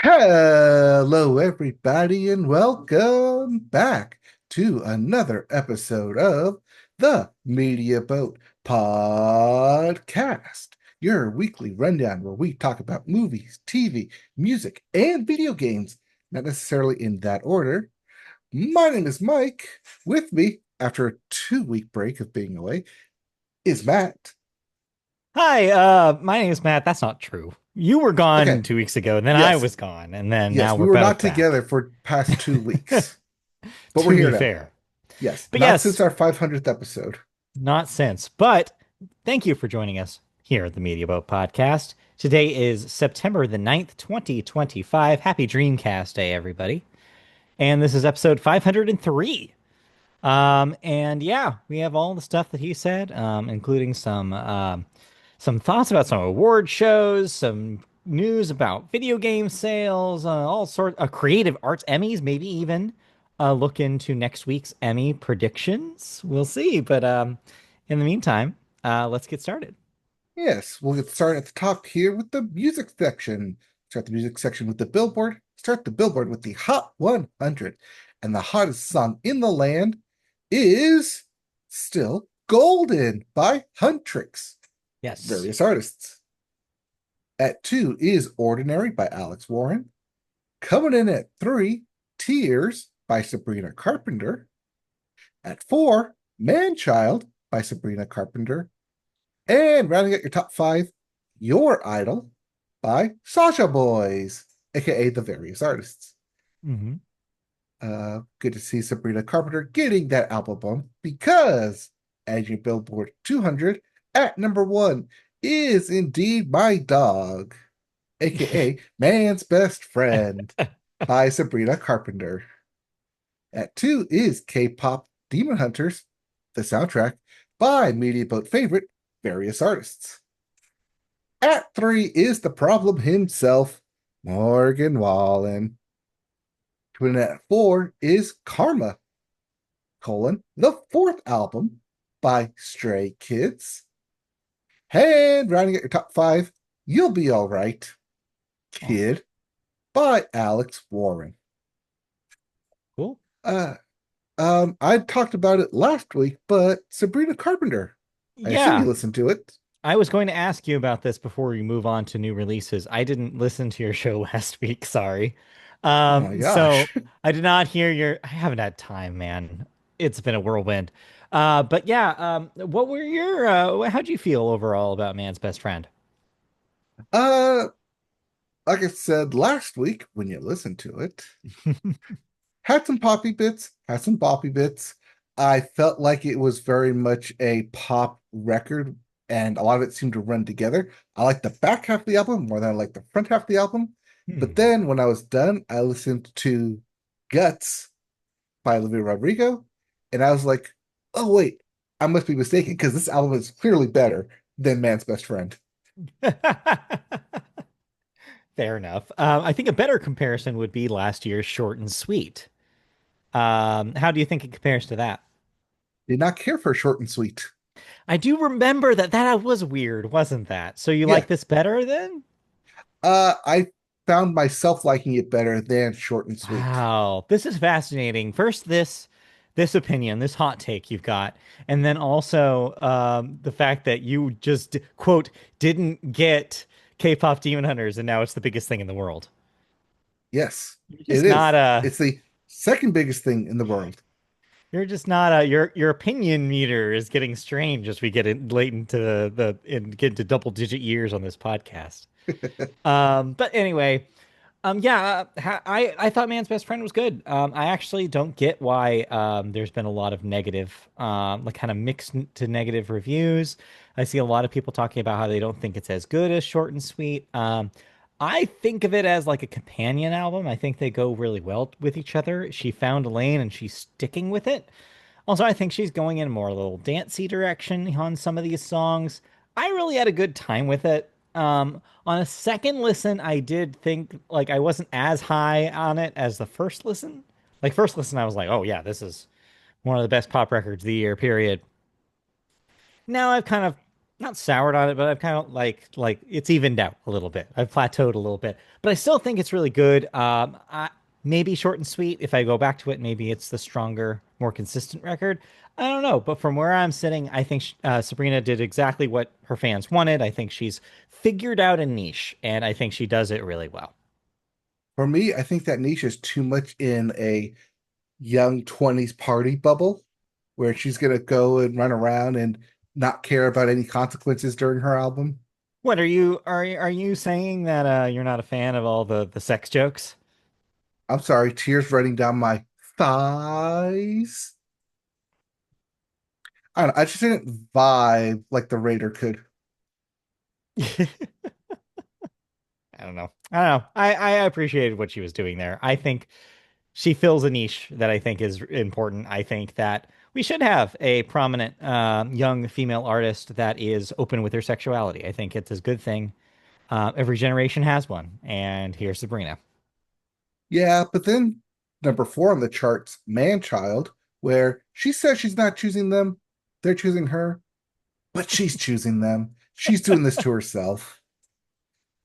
Hello, everybody, and welcome back to another episode of the Media Boat Podcast, your weekly rundown where we talk about movies, TV, music, and video games, not necessarily in that order. My name is Mike. With me, after a 2 week break of being away, is Matt. Hi, my name is Matt. That's not true. You were Okay, gone 2 weeks ago, and then I yes, was gone, and then now yes, we we're were not both together back. for past 2 weeks, but we're To here be now. fair. Yes, But not since yes, our 500th episode. not since. But thank you for joining us here at the Media Boat Podcast. Today is September the 9th, 2025. Happy Dreamcast Day, everybody. And this is episode 503. And yeah, we have all the stuff that he said, including some thoughts about some award shows, some news about video game sales, all sorts of Creative Arts Emmys, maybe even look into next week's Emmy predictions. We'll see. But in the meantime, let's get started. Yes, we'll get started at the top here with the music section. Start the music section with the Billboard. Start the Billboard with the Hot 100. And the hottest song in the land is still Golden by Huntrix. Yes. Various artists. At two is Ordinary by Alex Warren. Coming in at three, Tears by Sabrina Carpenter. At four, Manchild by Sabrina Carpenter. And rounding out your top five, Your Idol by Sasha Boys, aka the various artists. Hmm. Good to see Sabrina Carpenter getting that album bump because, as your Billboard 200, at number one is indeed My Dog, aka Man's Best Friend by Sabrina Carpenter. At two is K-pop Demon Hunters, the soundtrack by Media Boat favorite various artists. At three is the problem himself, Morgan Wallen. Coming in at four is Karma, the fourth album by Stray Kids. And rounding out your top five, You'll Be All Right, Oh, Kid by Alex Warren. cool. Uh, I talked about it last week, but Sabrina Carpenter, I assume you Yeah, listened to it. I was going to ask you about this before we move on to new releases. I didn't listen to your show last week, sorry. Oh my So gosh. I did not hear I haven't had time, man. It's been a whirlwind. But yeah, what were how'd you feel overall about Man's Best Friend? Uh, like I said last week when you listened to it, had some poppy bits, had some boppy bits. I felt like it was very much a pop record, and a lot of it seemed to run together. I liked the back half of the album more than I liked the front half of the album. But Hmm. then when I was done, I listened to Guts by Olivia Rodrigo, and I was like, oh, wait, I must be mistaken because this album is clearly better than Man's Best Friend. Fair enough. I think a better comparison would be last year's Short and Sweet. How do you think it compares to that? Did not care for Short and Sweet. I do remember that was weird, wasn't that? So you Yeah, like this better then? I found myself liking it better than Short and Sweet. Wow, this is fascinating. First, this opinion, this hot take you've got, and then also the fact that you just quote didn't get K-pop Demon Hunters, and now it's the biggest thing in the world. Yes, You're it just not is. a It's the second biggest thing in the world. you're just not a your opinion meter is getting strange as we get in late into and get into double digit years on this podcast. But anyway. Yeah, I thought Man's Best Friend was good. I actually don't get why there's been a lot of negative, like kind of mixed to negative reviews. I see a lot of people talking about how they don't think it's as good as Short and Sweet. I think of it as like a companion album. I think they go really well with each other. She found a lane and she's sticking with it. Also, I think she's going in more a little dancey direction on some of these songs. I really had a good time with it. On a second listen, I did think like I wasn't as high on it as the first listen. Like first listen, I was like, oh yeah, this is one of the best pop records of the year, period. Now I've kind of not soured on it, but I've kind of like it's evened out a little bit. I've plateaued a little bit, but I still think it's really good. Maybe short and sweet. If I go back to it, maybe it's the stronger, more consistent record. I don't know, but from where I'm sitting, I think Sabrina did exactly what her fans wanted. I think she's figured out a niche, and I think she does it really well. For me, I think that niche is too much in a young 20s party bubble where she's going to go and run around and not care about any consequences during her album. What are you saying that you're not a fan of all the sex jokes? I'm sorry, tears running down my thighs. I don't know, I just didn't vibe like the Raider could. I don't know. I don't know. I appreciated what she was doing there. I think she fills a niche that I think is important. I think that we should have a prominent young female artist that is open with her sexuality. I think it's a good thing. Every generation has one, and here's Sabrina. Yeah, but then number four on the charts, Man Child, where she says she's not choosing them, they're choosing her, but she's choosing them. She's doing this to herself,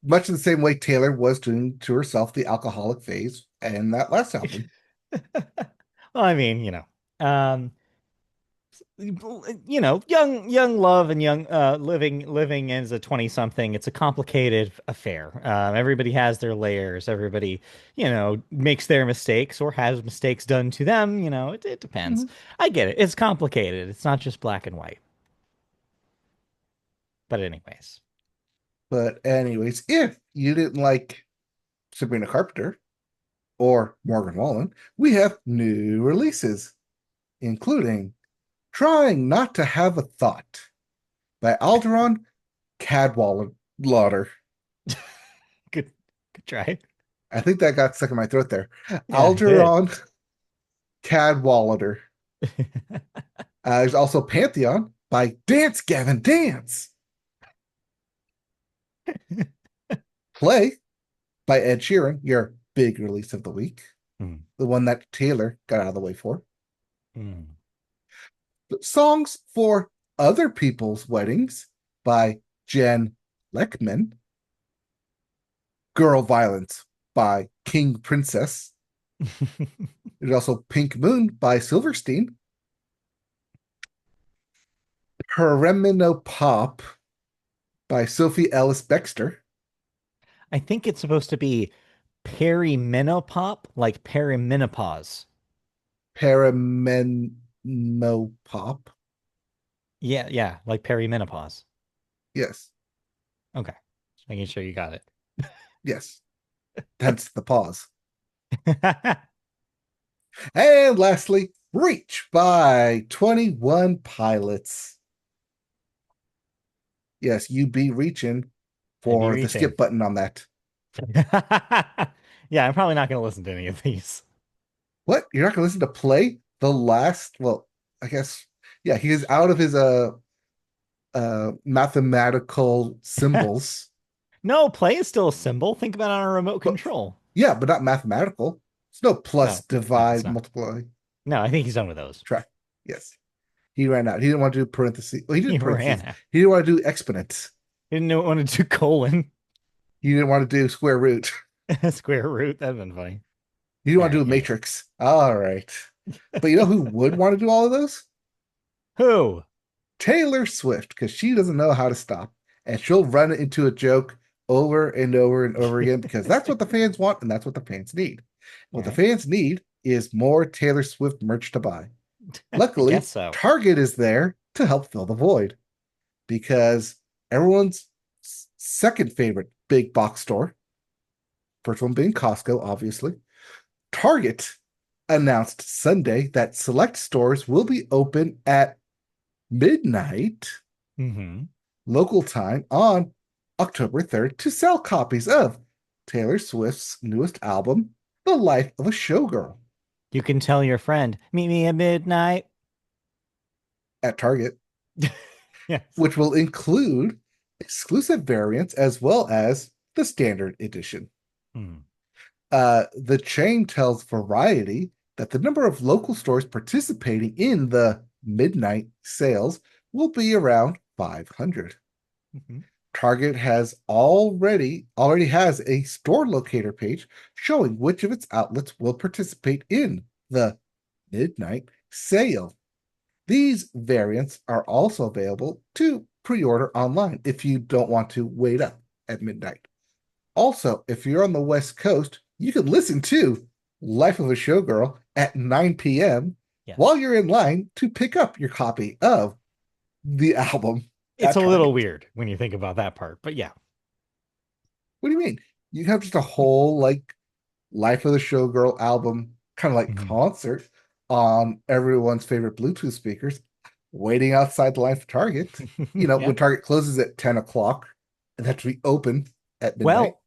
much in the same way Taylor was doing to herself the alcoholic phase and that last album. Well, I mean, um, young love and young living as a 20 something. It's a complicated affair. Everybody has their layers. Everybody, makes their mistakes or has mistakes done to them. It depends. Mhm. I get it. It's complicated. It's not just black and white. But anyways, But, anyways, if you didn't like Sabrina Carpenter or Morgan Wallen, we have new releases, including Trying Not to Have a Thought by Alderon Cadwallader. good good try. I think that got stuck in my throat there. Yeah, it did. Alderon Cadwallader. There's also Pantheon by Dance Gavin Dance. Play by Ed Sheeran, your big release of the week, Mm, the one that Taylor got out of the way for. mm. Songs for Other People's Weddings by Jen Leckman. Girl Violence by King Princess. There's also Pink Moon by Silverstein. Peremino Pop by Sophie Ellis Bextor. I think it's supposed to be perimenopop, like perimenopause. Perimenopop. Yeah, yeah, like perimenopause. Yes, Okay. Just making sure you got it. yes. Hence the pause. And lastly, Reach by 21 Pilots. Yes, you be reaching I be for the reaching. skip button on that. Yeah, I'm probably not going to listen to any of these. What? You're not going to listen to Play the last? Well, I guess, yeah, he is out of his mathematical symbols. No, play is still a symbol. Think about it on a remote But control. yeah, but not mathematical. It's no plus, No, it's divide, not. multiply, No, I think he's done with those. track. Yes. He ran out. He didn't want to do parentheses. Well, he He did ran parentheses. out. He didn't want to do exponents. He didn't want to do colon, He didn't want to do square root. square root. That'd been funny. He didn't All want to do right, a yeah, yeah. matrix. All right. But you know who would want to do all of those? Who? Taylor Swift, because she doesn't know how to stop. And she'll run into a joke over and over and over again because that's what the fans want and that's what the fans need. All What the right. fans need is more Taylor Swift merch to buy. I guess Luckily, so. Target is there to help fill the void because everyone's second favorite big box store, first one being Costco, obviously, Target announced Sunday that select stores will be open at midnight Hmm. local time on October 3rd to sell copies of Taylor Swift's newest album, The Life of a Showgirl, You can tell your friend, meet me at midnight. at Target, Yes. which will include exclusive variants as well as the standard edition. Hmm. The chain tells Variety that the number of local stores participating in the midnight sales will be around 500. Mhm. Target already has a store locator page showing which of its outlets will participate in the midnight sale. These variants are also available to pre-order online if you don't want to wait up at midnight. Also, if you're on the West Coast, you can listen to Life of a Showgirl at 9 p.m. while Yes. you're in line to pick up your copy of the album It's at a little Target. weird when you think about that part, but yeah. What do you mean? You have just a whole like Life of the Showgirl album kind of like Mhm. concert on everyone's favorite Bluetooth speakers, waiting outside the line for Target. Yeah. When Target closes at 10 o'clock and have to be open at midnight. Well,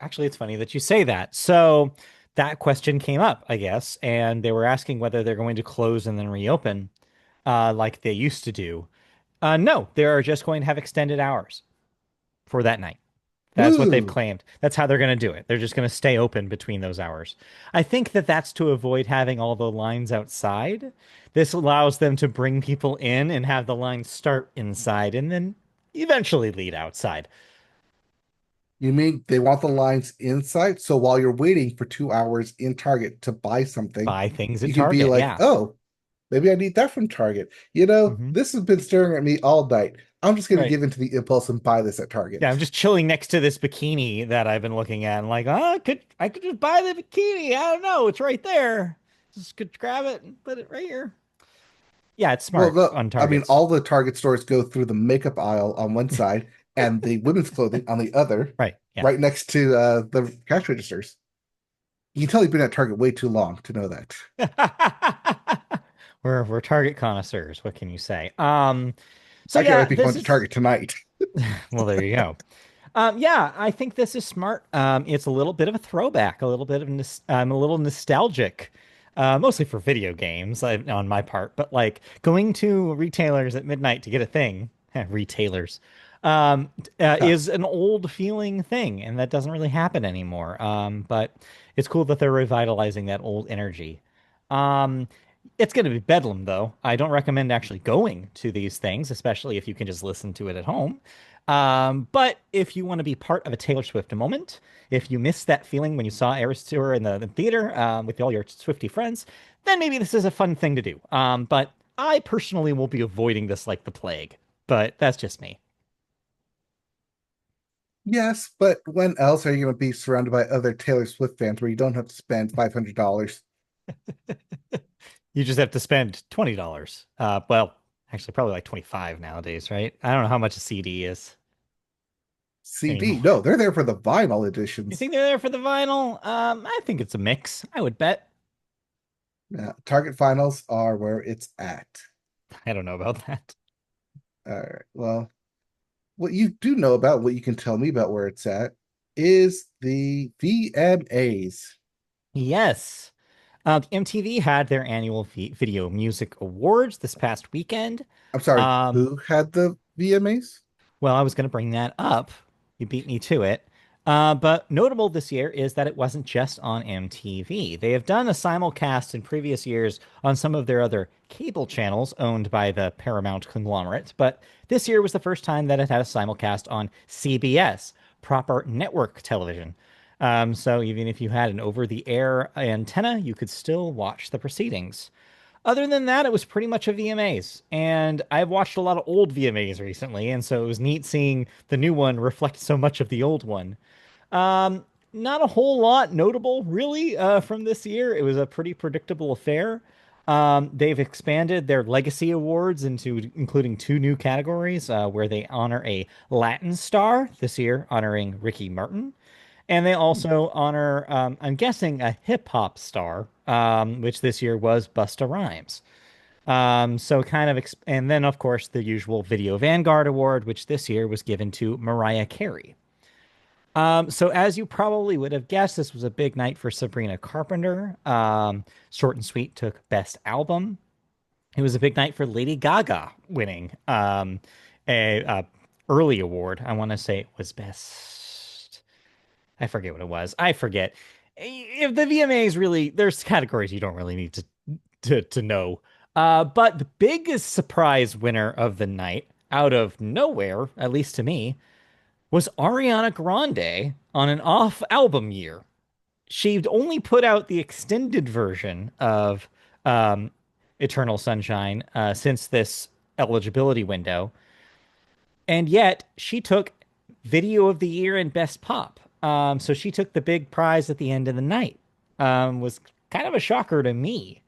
actually, it's funny that you say that. So that question came up, I guess, and they were asking whether they're going to close and then reopen, like they used to do. No, they're just going to have extended hours for that night. That's what they've Woo! claimed. That's how they're going to do it. They're just going to stay open between those hours. I think that that's to avoid having all the lines outside. This allows them to bring people in and have the lines start inside and then eventually lead outside. You mean they want the lines inside? So while you're waiting for 2 hours in Target to buy something, Buy things at you can be Target. like, Yeah. oh, maybe I need that from Target. Hmm. This has been staring at me all night. I'm just going to Right. give in to the impulse and buy this at Yeah, Target. I'm just chilling next to this bikini that I've been looking at. And like, oh, I could just buy the bikini. I don't know. It's right there. Just could grab it and put it right here. Yeah, it's Well, smart on I mean, Targets. all the Target stores go through the makeup aisle on one side and the women's clothing on the other, Right. Yeah. right next to the cash registers. You can tell you've been at Target way too long to know that. We're Target connoisseurs. What can you say? So Actually, I yeah, might be going this to is Target tonight. well, there you go. Yeah, I think this is smart. It's a little bit of a throwback, a little bit of I'm a little nostalgic, mostly for video games on my part. But like going to retailers at midnight to get a thing, retailers, is an old feeling thing, and that doesn't really happen anymore. But it's cool that they're revitalizing that old energy. Um, it's going to be bedlam, though. I don't recommend actually going to these things, especially if you can just listen to it at home. But if you want to be part of a Taylor Swift moment, if you missed that feeling when you saw Eras Tour in the theater with all your Swifty friends, then maybe this is a fun thing to do. But I personally will be avoiding this like the plague. But that's just me. Yes, but when else are you going to be surrounded by other Taylor Swift fans where you don't have to spend $500? You just have to spend $20. Well, actually, probably like 25 nowadays, right? I don't know how much a CD is CD? anymore. No, they're there for the vinyl You editions. think they're there for the vinyl? I think it's a mix. I would bet. Target finals are where it's at. I don't know about that. All right. Well, what you do know about, what you can tell me about where it's at, is the VMAs. Yes. MTV had their annual Video Music Awards this past weekend. I'm sorry, Um, who had the VMAs? well, I was going to bring that up. You beat me to it. But notable this year is that it wasn't just on MTV. They have done a simulcast in previous years on some of their other cable channels owned by the Paramount conglomerate, but this year was the first time that it had a simulcast on CBS, proper network television. So even if you had an over-the-air antenna, you could still watch the proceedings. Other than that, it was pretty much a VMAs. And I've watched a lot of old VMAs recently, and so it was neat seeing the new one reflect so much of the old one. Not a whole lot notable, really, from this year. It was a pretty predictable affair. They've expanded their legacy awards into including two new categories, where they honor a Latin star this year, honoring Ricky Martin, and they also honor, I'm guessing, a hip hop star, which this year was Busta Rhymes. So kind of, and then of course the usual Video Vanguard Award, which this year was given to Mariah Carey. So as you probably would have guessed, this was a big night for Sabrina Carpenter. Short and Sweet took Best Album. It was a big night for Lady Gaga winning a early award. I want to say it was Best. I forget what it was. I forget. If the VMAs really, there's categories you don't really need to know. But the biggest surprise winner of the night out of nowhere, at least to me, was Ariana Grande on an off album year. She'd only put out the extended version of um, Eternal Sunshine since this eligibility window, and yet she took Video of the Year and Best Pop. So she took the big prize at the end of the night. Was kind of a shocker to me.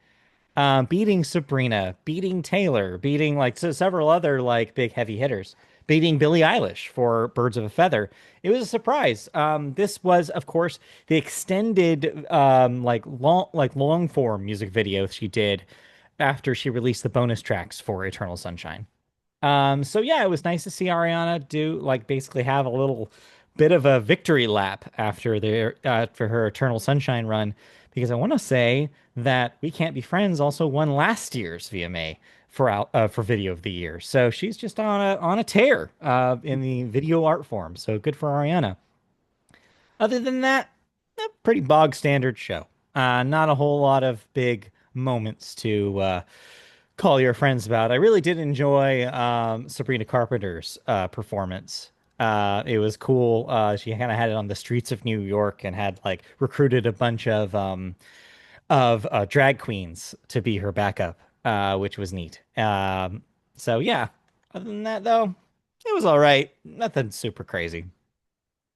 Beating Sabrina, beating Taylor, beating like several other like big heavy hitters, beating Billie Eilish for Birds of a Feather. It was a surprise. This was, of course, the extended long form music video she did after she released the bonus tracks for Eternal Sunshine. So yeah, it was nice to see Ariana do like basically have a little bit of a victory lap after their for her Eternal Sunshine run, because I want to say that We Can't Be Friends also won last year's VMA for Video of the Year. So she's just on a tear in the video art form. So good for Ariana. Other than that, a pretty bog standard show. Not a whole lot of big moments to call your friends about. I really did enjoy Sabrina Carpenter's performance. It was cool. She kind of had it on the streets of New York and had like recruited a bunch of drag queens to be her backup, which was neat. So yeah. Other than that, though, it was all right. Nothing super crazy.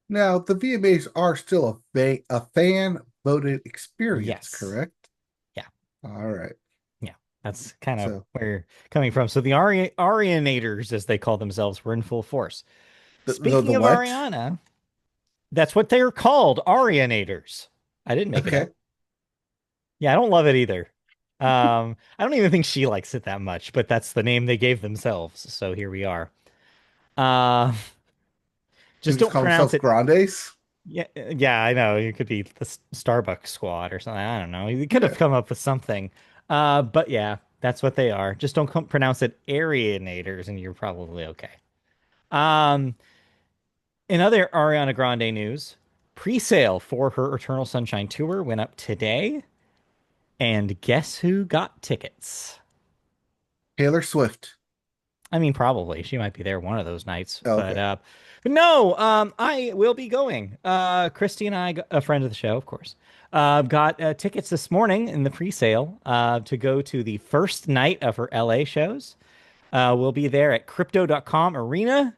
Now, the VMAs are still a fan voted experience, Yes. correct? Yeah. All right. Yeah. That's kind of So where you're coming from. So the Arianators, as they call themselves, were in full force. the Speaking of what? Ariana, that's what they're called, Arianators. I didn't make it Okay. up. Yeah, I don't love it either. I don't even think she likes it that much, but that's the name they gave themselves. So here we are. Uh, They just just don't call pronounce themselves it. Grandes. Yeah, yeah, I know. You could be the Starbucks squad or something. I don't know. You could Yeah. have come up with something. But yeah, that's what they are. Just don't pronounce it Arianators, and you're probably okay. Um, in other Ariana Grande news, pre-sale for her Eternal Sunshine tour went up today, and guess who got tickets? Taylor Swift. I mean, probably she might be there one of those nights, Okay. but no, I will be going. Christy and I, a friend of the show, of course, got tickets this morning in the pre-sale to go to the first night of her LA shows. We'll be there at Crypto.com Arena,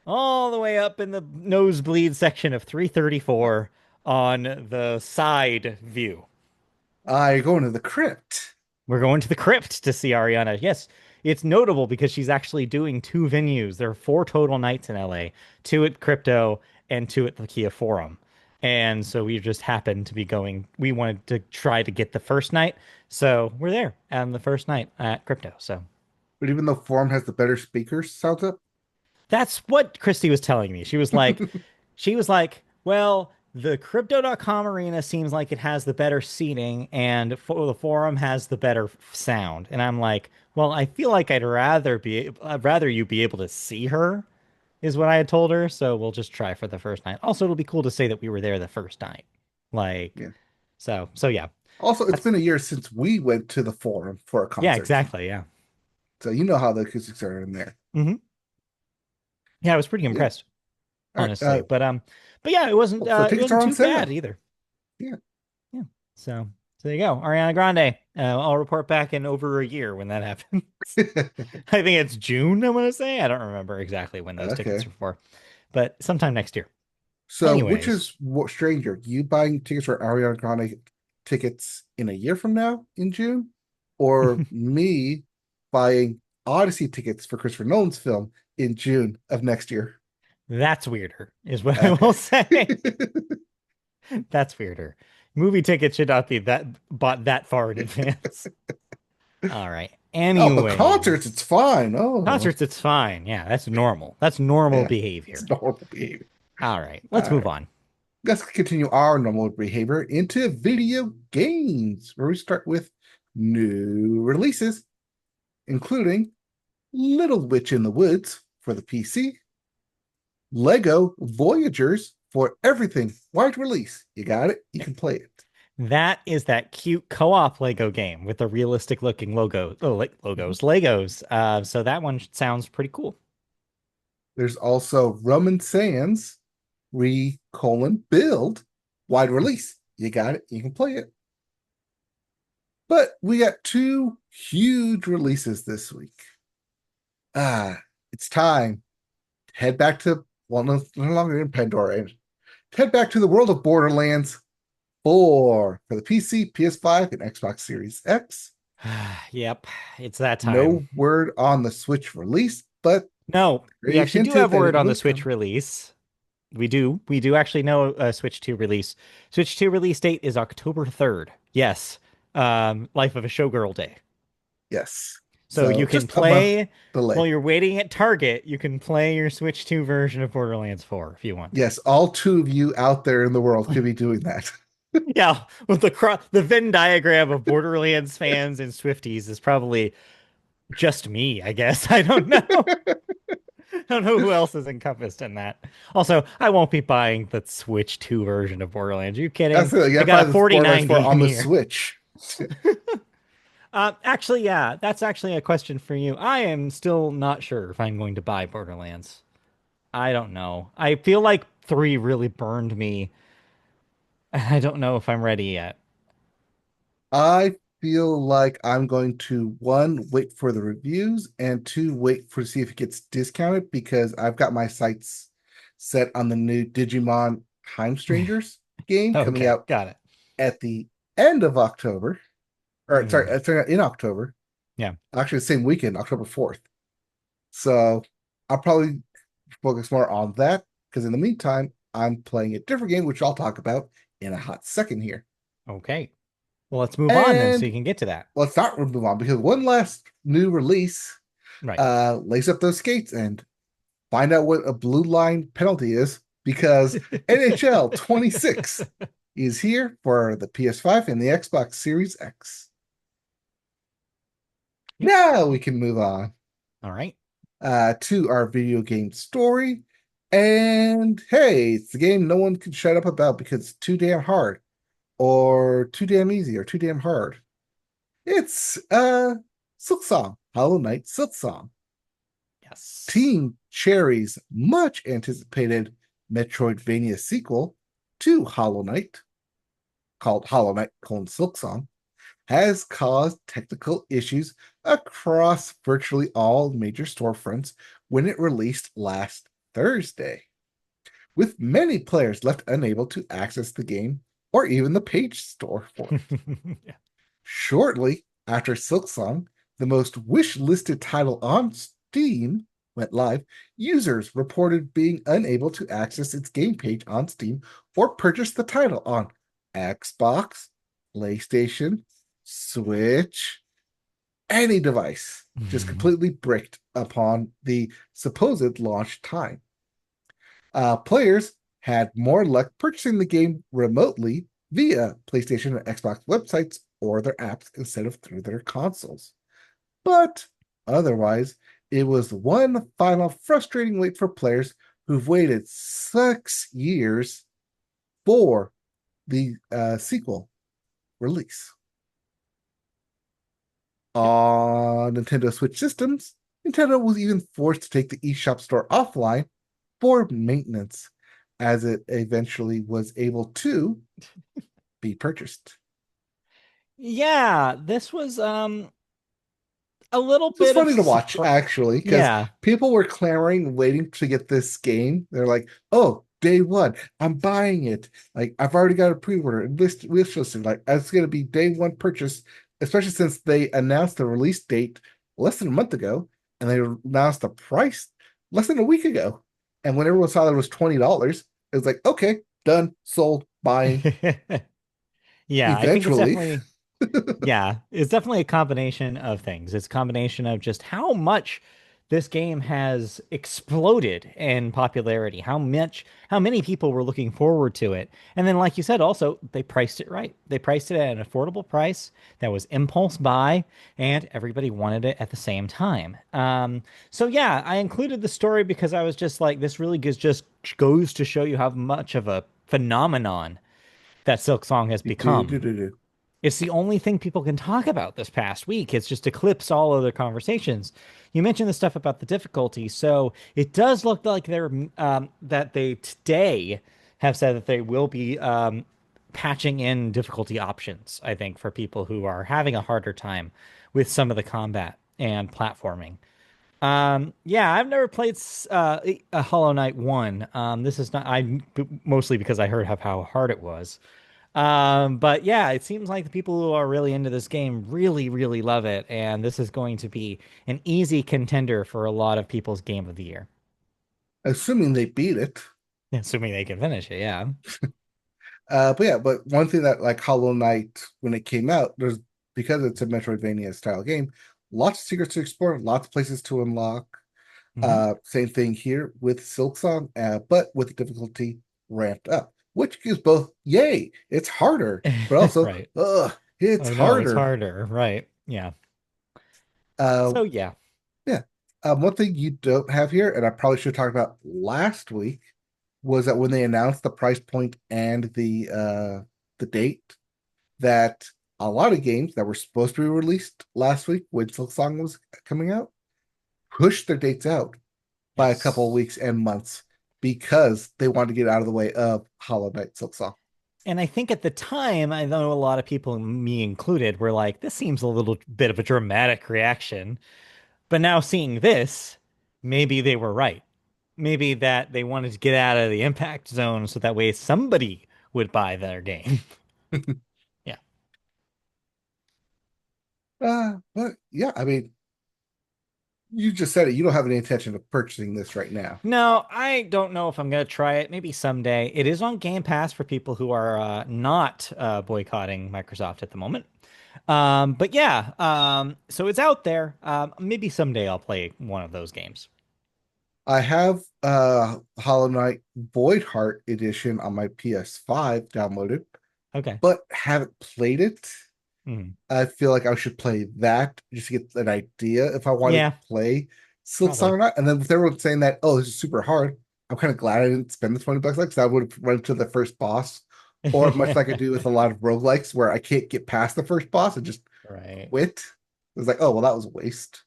all the way up in the nosebleed section of 334 on the side view. You're going to the crypt. We're going to the crypt to see Ariana. Yes, it's notable because she's actually doing two venues. There are four total nights in LA, two at Crypto and two at the Kia Forum. And so we just happened to be going. We wanted to try to get the first night. So we're there on the first night at Crypto. So But even though Forum has the better speakers, sounds up. that's what Christy was telling me. She was like, well, the crypto.com arena seems like it has the better seating and the forum has the better sound. And I'm like, well, I feel like I'd rather you be able to see her is what I had told her. So we'll just try for the first night. Also, it'll be cool to say that we were there the first night. Like, Yeah. so yeah, Also, it's that's, been a year since we went to the Forum for a yeah, concert. exactly. Yeah. So you know how the acoustics are in there. Hmm. Yeah, I was pretty Yeah. impressed, All right. honestly. But yeah, So it tickets are wasn't on too bad sale. either. Yeah. Yeah. So there you go. Ariana Grande. I'll report back in over a year when that happens. I think it's June, I want to say. I don't remember exactly when those tickets Okay. are for, but sometime next year. So which Anyways, is what stranger? You buying tickets for Ariana Grande tickets in a year from now in June, or me buying Odyssey tickets for Christopher Nolan's film in June of next year? that's weirder, is what I will Okay. say. That's weirder. Movie tickets should not be that bought that far in advance. All right. Oh, but concerts, Anyways, it's fine. Oh, concerts, it's fine. Yeah, that's normal. That's normal yeah. It's behavior. normal behavior. All right, All let's move right. on. Let's continue our normal behavior into video games, where we start with new releases, including Little Witch in the Woods for the PC, Lego Voyagers for everything. Wide release. You got it. You can play it. That is that cute co-op Lego game with the realistic looking logos. Oh, like logos, Legos. So that one sounds pretty cool. There's also Roman Sands build wide release. You got it. You can play it. But we got two huge releases this week. It's time to head back to, well, no longer in Pandora, and head back to the world of Borderlands 4 for the PC, PS5, and Xbox Series X. Yep, it's that time. No word on the Switch release, but No, we they actually do hinted have that word it on the was Switch coming. release. We do actually know a Switch 2 release. Switch 2 release date is October 3rd. Yes. Life of a Showgirl Day. Yes. So you So can just a month play while delay. you're waiting at Target, you can play your Switch 2 version of Borderlands 4 if you want. Yes, all two of you out there in the world could be doing that. Yeah, with the Venn diagram of Borderlands fans and Swifties is probably just me, I guess. I don't know. I don't know who else is encompassed in that. Also, I won't be buying the Switch 2 version of Borderlands. Are you kidding? That's it. You They gotta got buy a the Borderlands 4 4090 in on the here. Switch. Actually, yeah, that's actually a question for you. I am still not sure if I'm going to buy Borderlands. I don't know. I feel like 3 really burned me. I don't know if I'm ready yet. I feel like I'm going to one, wait for the reviews, and two, wait for see if it gets discounted because I've got my sights set on the new Digimon Time Strangers game coming Okay, out got it. at the end of October. Or sorry, Hmm. in October. Yeah. Actually, the same weekend, October 4th. So I'll probably focus more on that because in the meantime, I'm playing a different game, which I'll talk about in a hot second here. Okay. Well, let's move on then so you And can get to that. let's not move on because one last new release, Right. lace up those skates and find out what a blue line penalty is because NHL 26 is here for the PS5 and the Xbox Series X. Yep. Now we can move on All right. to our video game story. And hey, it's the game no one can shut up about because it's too damn hard, or too damn easy, or too damn hard. It's Silksong, Hollow Knight Silksong. Yes. Team Cherry's much anticipated Metroidvania sequel to Hollow Knight, called Hollow Knight: Silksong, has caused technical issues across virtually all major storefronts when it released last Thursday, with many players left unable to access the game or even the page store for it. Yeah. Shortly after Silksong, the most wish-listed title on Steam, went live, users reported being unable to access its game page on Steam or purchase the title on Xbox, PlayStation, Switch, any device. Just completely bricked upon the supposed launch time. Players had more luck purchasing the game remotely via PlayStation and Xbox websites or their apps instead of through their consoles. But otherwise, it was one final frustrating wait for players who've waited 6 years for the sequel release. Yep. On Nintendo Switch systems, Nintendo was even forced to take the eShop store offline for maintenance, as it eventually was able to be purchased. Yeah, this was a little It was bit of funny to watch, surprise. actually, because Yeah. people were clamoring, waiting to get this game. They're like, "Oh, day one, I'm buying it. Like, I've already got a pre-order and wish listed. Like, it's going to be day one purchase." Especially since they announced the release date less than a month ago, and they announced the price less than a week ago. And when everyone saw that it was $20, it was like, "Okay, done, sold, buying." Yeah, I think it's Eventually, definitely yeah, it's definitely a combination of things. It's a combination of just how much this game has exploded in popularity, how many people were looking forward to it. And then, like you said, also, they priced it right. They priced it at an affordable price that was impulse buy, and everybody wanted it at the same time. So yeah, I included the story because I was just like, this really just goes to show you how much of a phenomenon that Silk Song has do, do, do, become. do, do. It's the only thing people can talk about this past week. It's just eclipsed all other conversations. You mentioned the stuff about the difficulty, so it does look like that they today have said that they will be patching in difficulty options, I think, for people who are having a harder time with some of the combat and platforming. Yeah, I've never played a Hollow Knight 1. This is not I mostly because I heard how hard it was. But yeah, it seems like the people who are really into this game really, really love it, and this is going to be an easy contender for a lot of people's game of the year, Assuming they beat it. assuming they can finish it. Yeah. But yeah, but one thing that like Hollow Knight when it came out, there's because it's a Metroidvania style game, lots of secrets to explore, lots of places to unlock. Hmm. Same thing here with Silksong, but with the difficulty ramped up, which gives both yay, it's harder, but also Right. it's Oh no, it's harder. harder. Right. Yeah. Uh, So yeah. yeah. One thing you don't have here, and I probably should have talked about last week, was that when they announced the price point and the date, that a lot of games that were supposed to be released last week when Silksong was coming out pushed their dates out by a couple of Yes. weeks and months because they wanted to get out of the way of Hollow Knight Silksong. And I think at the time, I know a lot of people, me included, were like, this seems a little bit of a dramatic reaction. But now seeing this, maybe they were right. Maybe that they wanted to get out of the impact zone so that way somebody would buy their game. Yeah. But yeah, I mean, you just said it. You don't have any intention of purchasing this right now. No, I don't know if I'm going to try it. Maybe someday. It is on Game Pass for people who are not boycotting Microsoft at the moment. But yeah, so it's out there. Maybe someday I'll play one of those games. I have Hollow Knight Void Heart Edition on my PS5 downloaded, Okay. but haven't played it. Mhm. I feel like I should play that just to get an idea if I wanted to Yeah, play Silksong probably. or not. And then with everyone saying that, oh, this is super hard, I'm kind of glad I didn't spend the $20 because I would have run to the first boss. Or much like I do with a lot of roguelikes where I can't get past the first boss and just Right. quit. It was like, oh, well, that was a waste.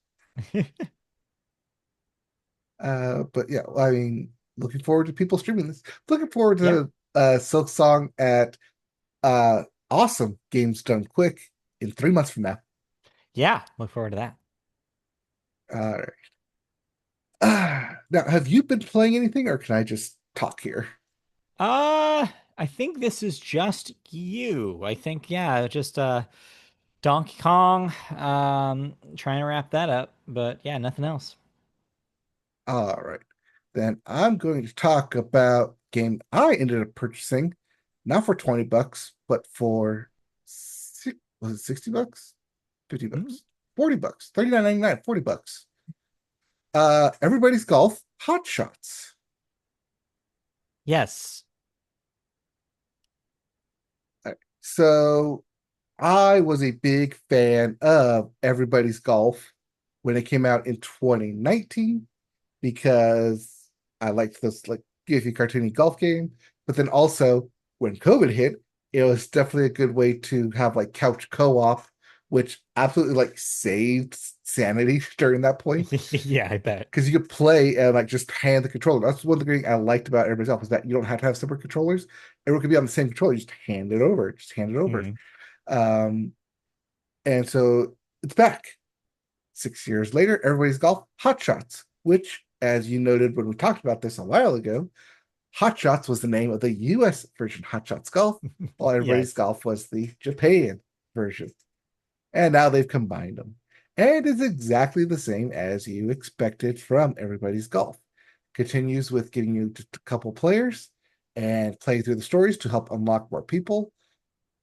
But yeah, I mean, looking forward to people streaming this. Looking forward Yeah. to Silksong at awesome games done quick in 3 months from now. Yeah. Look forward to that. Uh, now, have you been playing anything, or can I just talk here? Uh, I think this is just you. I think, yeah, just Donkey Kong, trying to wrap that up, but yeah, nothing else. All right, then I'm going to talk about game I ended up purchasing, not for $20, but for was it $60? 50 Mhm. bucks, $40, 39.99, $40. Everybody's Golf Hot Shots. Yes. All right, so I was a big fan of Everybody's Golf when it came out in 2019 because I liked this like goofy cartoony golf game. But then also when COVID hit, it was definitely a good way to have like couch co-op, which absolutely like saved sanity during that point. Yeah, I bet. Because you could play and like just hand the controller. That's one thing I liked about Everybody's Golf is that you don't have to have separate controllers. Everyone could be on the same controller. You just hand it over. Just hand it over. Mhm. Um, and so it's back 6 years later. Everybody's Golf Hot Shots, which, as you noted when we talked about this a while ago, Hot Shots was the name of the US version, Hot Shots Golf, while Everybody's Yes. Golf was the Japan version. And now they've combined them. And it's exactly the same as you expected from Everybody's Golf. Continues with getting you just a couple players and playing through the stories to help unlock more people.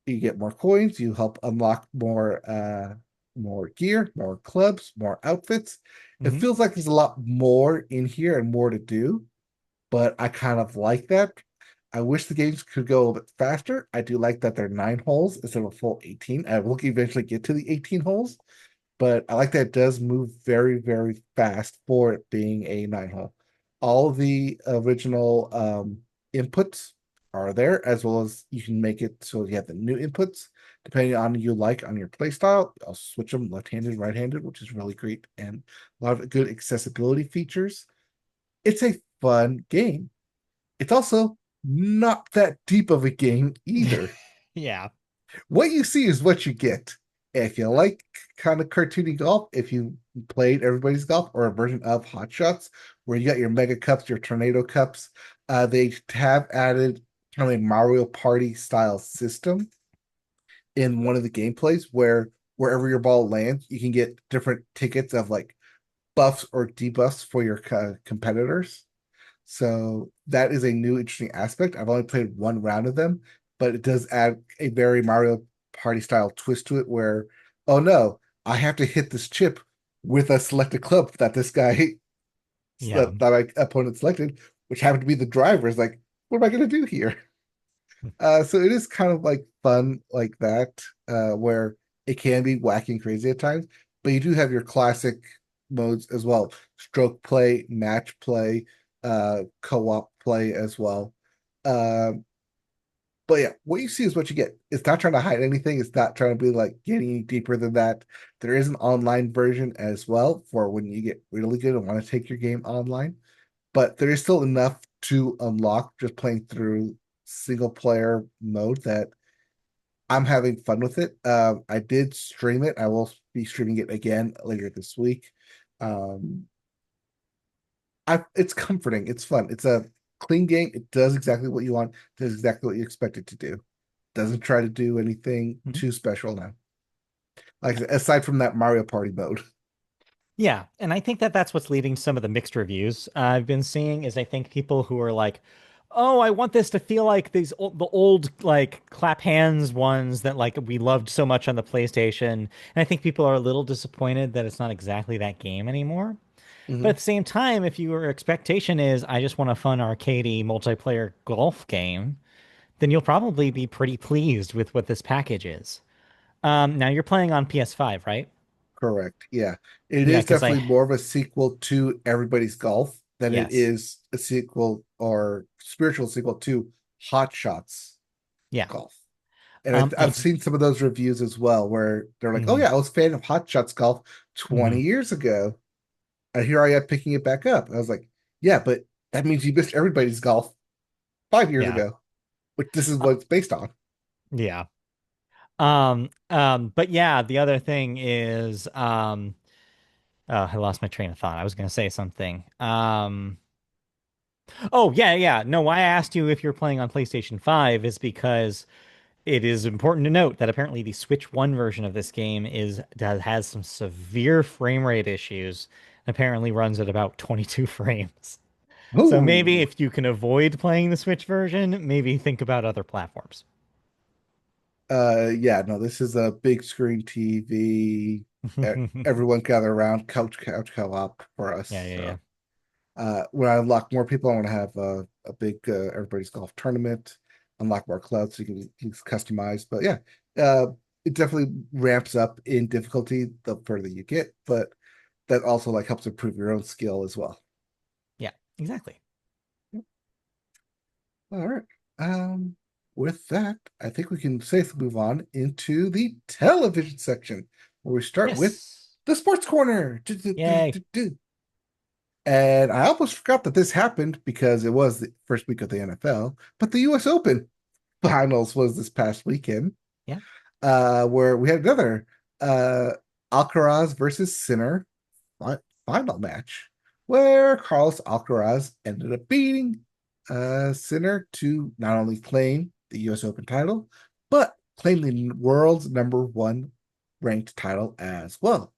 You get more coins, you help unlock more gear, more clubs, more outfits. It Hmm. feels like there's a lot more in here and more to do, but I kind of like that. I wish the games could go a little bit faster. I do like that they're 9 holes instead of a full 18. I will eventually get to the 18 holes, but I like that it does move very, very fast for it being a 9 hole. All of the original inputs are there, as well as you can make it so you have the new inputs depending on you like on your play style. I'll switch them left-handed, right-handed, which is really great, and a lot of good accessibility features. It's a fun game. It's also not that deep of a game either. Yeah. What you see is what you get. If you like kind of cartoony golf, if you played everybody's golf or a version of Hot Shots, where you got your mega cups, your tornado cups, they have added kind of a Mario Party style system in one of the gameplays where wherever your ball lands, you can get different tickets of like buffs or debuffs for your competitors. So that is a new interesting aspect. I've only played one round of them, but it does add a very Mario Party style twist to it where, oh no, I have to hit this chip with a selected club that this guy Yeah. that my opponent selected, which happened to be the driver. Is like, what am I gonna do here? So it is kind of like fun like that, where it can be wacky and crazy at times, but you do have your classic modes as well. Stroke play, match play, co-op play as well. Um, but yeah, what you see is what you get. It's not trying to hide anything. It's not trying to be like getting any deeper than that. There is an online version as well for when you get really good and want to take your game online, but there is still enough to unlock just playing through single player mode that I'm having fun with it. I did stream it. I will be streaming it again later this week. Um, it's comforting. It's fun. It's a clean game. It does exactly what you want. It does exactly what you expect it to do. Doesn't try to do anything Mhm. too special now. Like aside from that Mario Party mode. Yeah, and I think that that's what's leading to some of the mixed reviews I've been seeing is I think people who are like, "Oh, I want this to feel like the old like clap hands ones that like we loved so much on the PlayStation." And I think people are a little disappointed that it's not exactly that game anymore. But at Mhm. the same time, if your expectation is I just want a fun arcadey multiplayer golf game, then you'll probably be pretty pleased with what this package is. Now you're playing on PS5, right? Correct. Yeah. It Yeah, is because definitely more of a sequel to Everybody's Golf than it yes. is a sequel or spiritual sequel to Hot Shots Yeah. Golf. And I've And seen some of those reviews as well where they're like, oh, mhm, yeah, I was a fan of Hot Shots Golf 20 mhm. years ago. And here I am picking it back up. I was like, yeah, but that means you missed Everybody's Golf 5 years Yeah. ago, which this is Uh, what it's based on. yeah. But yeah, the other thing is, I lost my train of thought. I was going to say something. Oh, yeah, yeah. No, why I asked you if you're playing on PlayStation 5 is because it is important to note that apparently the Switch 1 version of this game has some severe frame rate issues. Apparently runs at about 22 frames. So maybe Oh, if you can avoid playing the Switch version, maybe think about other platforms. yeah, no, this is a big screen TV. Everyone gather around, couch co-op for us. Yeah, yeah, yeah. So, when I unlock more people, I want to have a big everybody's golf tournament, unlock more clubs so you can customize. But yeah, it definitely ramps up in difficulty the further you get, but that also like helps improve your own skill as well. Yeah, exactly. All right. Um, with that, I think we can safely move on into the television section where we start with Yes. the sports corner. Do, do, do, Yay. do, do. And I almost forgot that this happened because it was the first week of the NFL, but the US Open finals was this past weekend, Yeah. where we had another uh Alcaraz versus Sinner final match, where Carlos Alcaraz ended up beating Sinner to not only claim the US Open title, but claim the world's number one ranked title as well,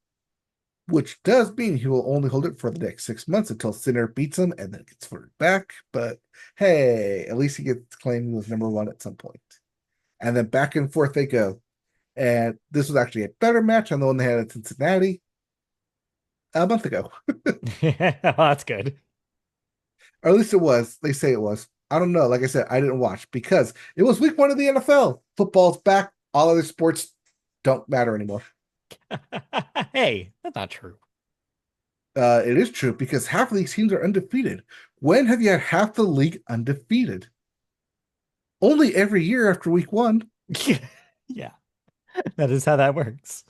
which does mean he will only hold it for the next 6 months until Sinner beats him and then gets voted back. But hey, at least he gets to claim he was number one at some point. And then back and forth they go. And this was actually a better match than the one they had at Cincinnati a month ago. Oh, that's good. Or at least it was. They say it was. I don't know. Like I said, I didn't watch because it was week one of the NFL. Football's back. All other sports don't matter anymore. Hey, that's not true. It is true because half of these teams are undefeated. When have you had half the league undefeated? only every year after week one. Yeah, that is how that works.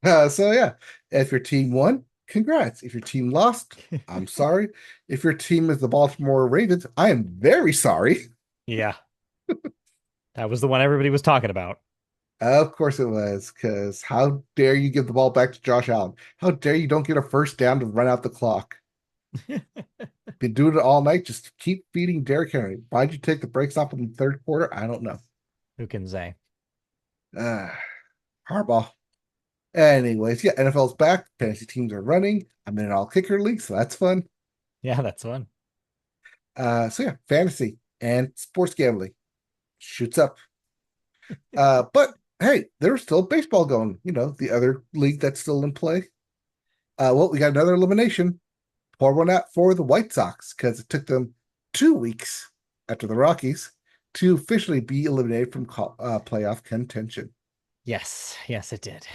So yeah, if your team won, congrats. If your team lost, I'm sorry. If your team is the Baltimore Ravens, I am very sorry. Yeah, that was the one everybody was talking about. Of course it was, because how dare you give the ball back to Josh Allen? How dare you don't get a first down to run out the clock? Been doing it all night. Just keep feeding Derrick Henry. Why'd you take the breaks off in the third quarter? I don't know. Who can say? Uh, Harbaugh. Anyways, yeah, NFL's back. Fantasy teams are running. I'm in an all kicker league, so that's fun. Yeah, that's one. So yeah, fantasy and sports gambling shoots up. But hey, there's still baseball going. The other league that's still in play. Well, we got another elimination. Pour one out for the White Sox because it took them 2 weeks after the Rockies to officially be eliminated from playoff contention. Yes, yes, it did.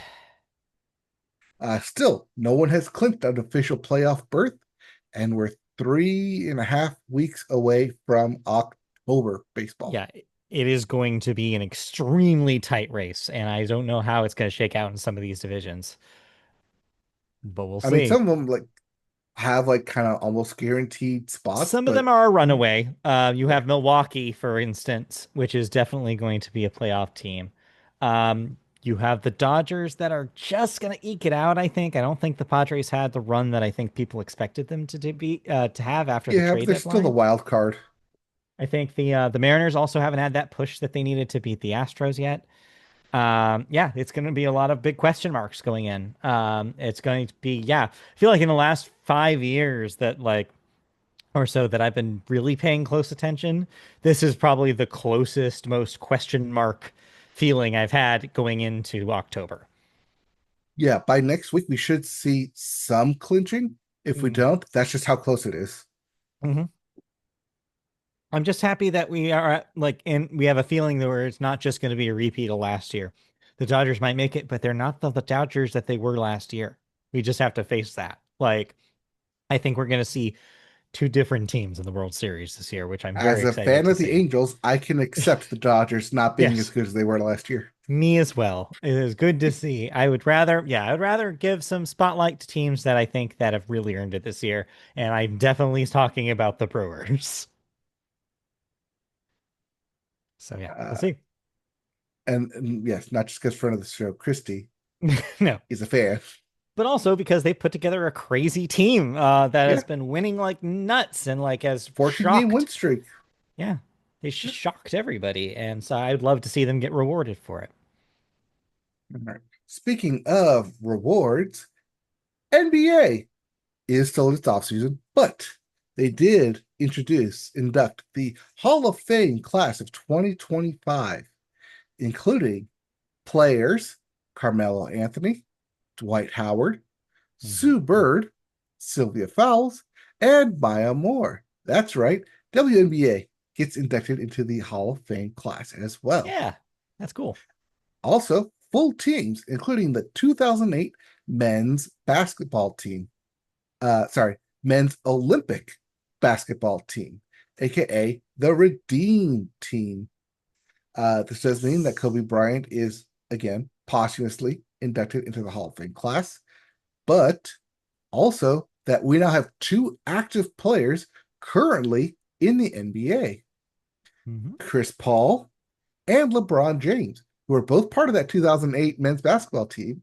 Still, no one has clinched an official playoff berth, and we're 3.5 weeks away from October baseball. Yeah, it is going to be an extremely tight race, and I don't know how it's going to shake out in some of these divisions, but we'll I mean, see. some of them have kind of almost guaranteed spots, Some of but them are a runaway. You have Milwaukee, for instance, which is definitely going to be a playoff team. You have the Dodgers that are just going to eke it out, I think. I don't think the Padres had the run that I think people expected them to have after the yeah, but trade they're still the deadline. wild card. I think the Mariners also haven't had that push that they needed to beat the Astros yet. Yeah, it's going to be a lot of big question marks going in. It's going to be, yeah, I feel like in the last 5 years that or so that I've been really paying close attention, this is probably the closest, most question mark feeling I've had going into October. Yeah, by next week we should see some clinching. If we Mm. don't, that's just how close it is. hmm I'm just happy that we are we have a feeling that where it's not just going to be a repeat of last year. The Dodgers might make it, but they're not the Dodgers that they were last year. We just have to face that. I think we're going to see two different teams in the World Series this year, which I'm As very a excited fan to of the see. Angels, I can accept the Dodgers not being as Yes, good as they were last year. me as well. It is good to see. I would rather give some spotlight to teams that I think that have really earned it this year, and I'm definitely talking about the Brewers. So yeah, we'll Uh, see. and yes, not just because friend of the show, Christy, No, is a fan. but also because they put together a crazy team that Yeah, has been winning like nuts and like has 14-game win shocked. streak. Yeah, they shocked everybody, and so I'd love to see them get rewarded for it. All right. Speaking of rewards, NBA is still in its offseason, but they did induct the Hall of Fame class of 2025, including players Carmelo Anthony, Dwight Howard, Mhm. Sue Bird, Sylvia Fowles, and Maya Moore. That's right, WNBA gets inducted into the Hall of Fame class as well. Yeah, that's cool. Also, full teams, including the 2008 men's basketball team. Sorry, men's Olympic basketball team, aka the Redeem team. This does mean that Kobe Bryant is again posthumously inducted into the Hall of Fame class, but also that we now have two active players currently in the NBA, Mhm. Chris Paul and LeBron James, who are both part of that 2008 men's basketball team,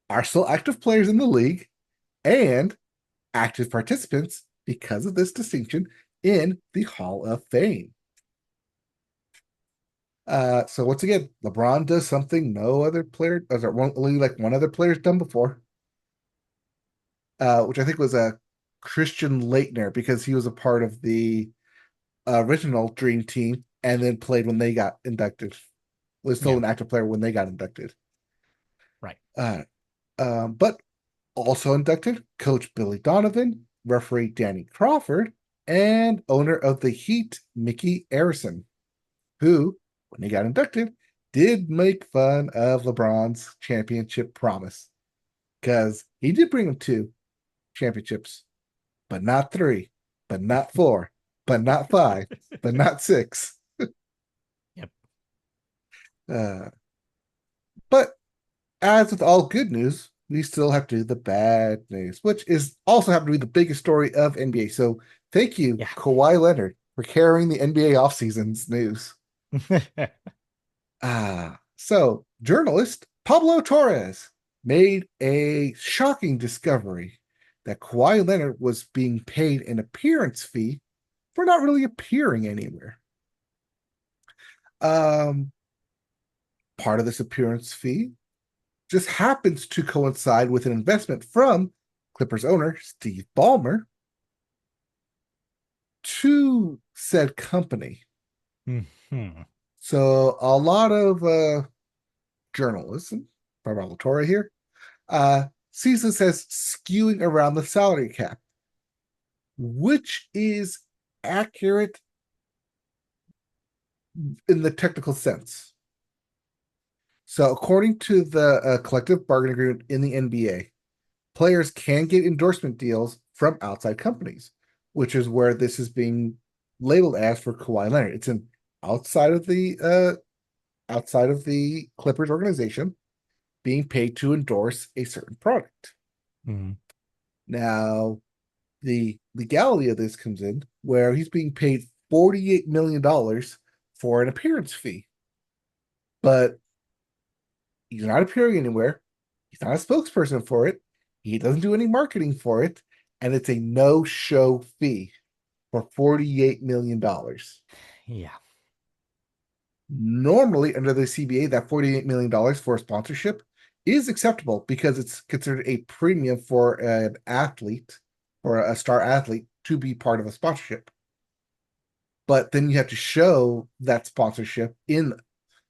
are still active players in the league and active participants because of this distinction in the Hall of Fame. So once again, LeBron does something no other player, only like one other player's done before, which I think was a Christian Leitner because he was a part of the original Dream Team and then played when they got inducted. Was still Yeah, an active player when they got inducted. right. Uh, but also inducted Coach Billy Donovan, referee Danny Crawford, and owner of the Heat, Mickey Arison, who, when he got inducted, did make fun of LeBron's championship promise because he did bring him two championships, but not three, but not four. but not five, but not six. Yep. Uh, but as with all good news, we still have to do the bad news, which is also happened to be the biggest story of NBA. So thank you, Yeah. Kawhi Leonard, for carrying the NBA offseason's news. So journalist Pablo Torres made a shocking discovery that Kawhi Leonard was being paid an appearance fee for not really appearing anywhere. Um, Part of this appearance fee just happens to coincide with an investment from Clippers owner Steve Ballmer to said company. Mhm. So a lot of journalism from Torre here sees this as skewing around the salary cap, which is accurate in the technical sense. So, according to the collective bargaining agreement in the NBA, players can get endorsement deals from outside companies, which is where this is being labeled as for Kawhi Leonard. It's an outside of the Clippers organization being paid to endorse a certain product. Mhm. Now, the legality of this comes in where he's being paid $48 million for an appearance fee, but he's not appearing anywhere. He's not a spokesperson for it. He doesn't do any marketing for it. And it's a no show fee for $48 million. Yeah. Normally, under the CBA, that $48 million for a sponsorship is acceptable because it's considered a premium for an athlete or a star athlete to be part of a sponsorship. But then you have to show that sponsorship in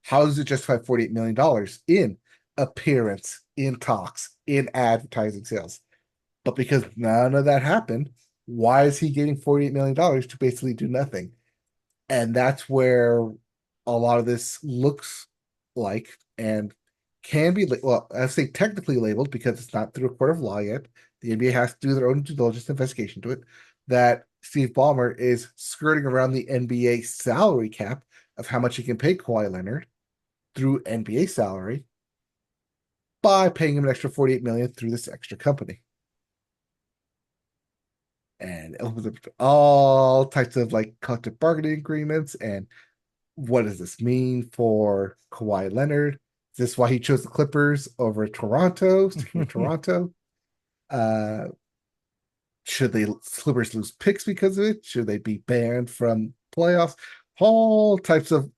how does it justify $48 million in appearance, in talks, in advertising sales? But because none of that happened, why is he getting $48 million to basically do nothing? And that's where a lot of this looks like and can be, well, I say technically labeled because it's not through a court of law yet. The NBA has to do their own due diligence investigation to it. That Steve Ballmer is skirting around the NBA salary cap of how much he can pay Kawhi Leonard through NBA salary by paying him an extra 48 million through this extra company. And it opens up to all types of like collective bargaining agreements. And what does this mean for Kawhi Leonard? Is this why he chose the Clippers over Toronto, sticking with Toronto? Uh, should the Clippers lose picks because of it? Should they be banned from playoffs? All types of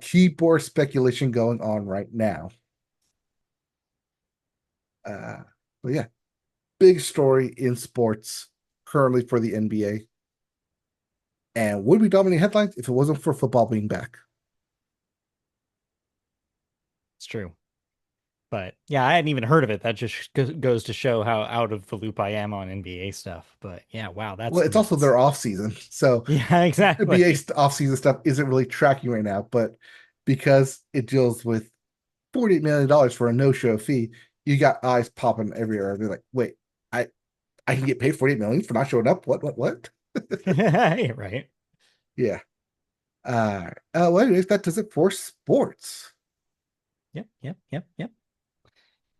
keyboard speculation going on right now. Uh, but yeah, big story in sports currently for the NBA, and would be dominating headlines if it wasn't for football being back. It's true. But yeah, I hadn't even heard of it. That just goes to show how out of the loop I am on NBA stuff. But yeah, wow, Well, that's it's also nuts. their off season, so Yeah, NBA exactly. off season stuff isn't really tracking right now. But because it deals with $48 million for a no show fee, you got eyes popping everywhere. They're like, wait, I I can get paid 48 million for not showing up. What? Right. Yeah. Well, anyways, that does it for sports. Yep, yep, yep, yep.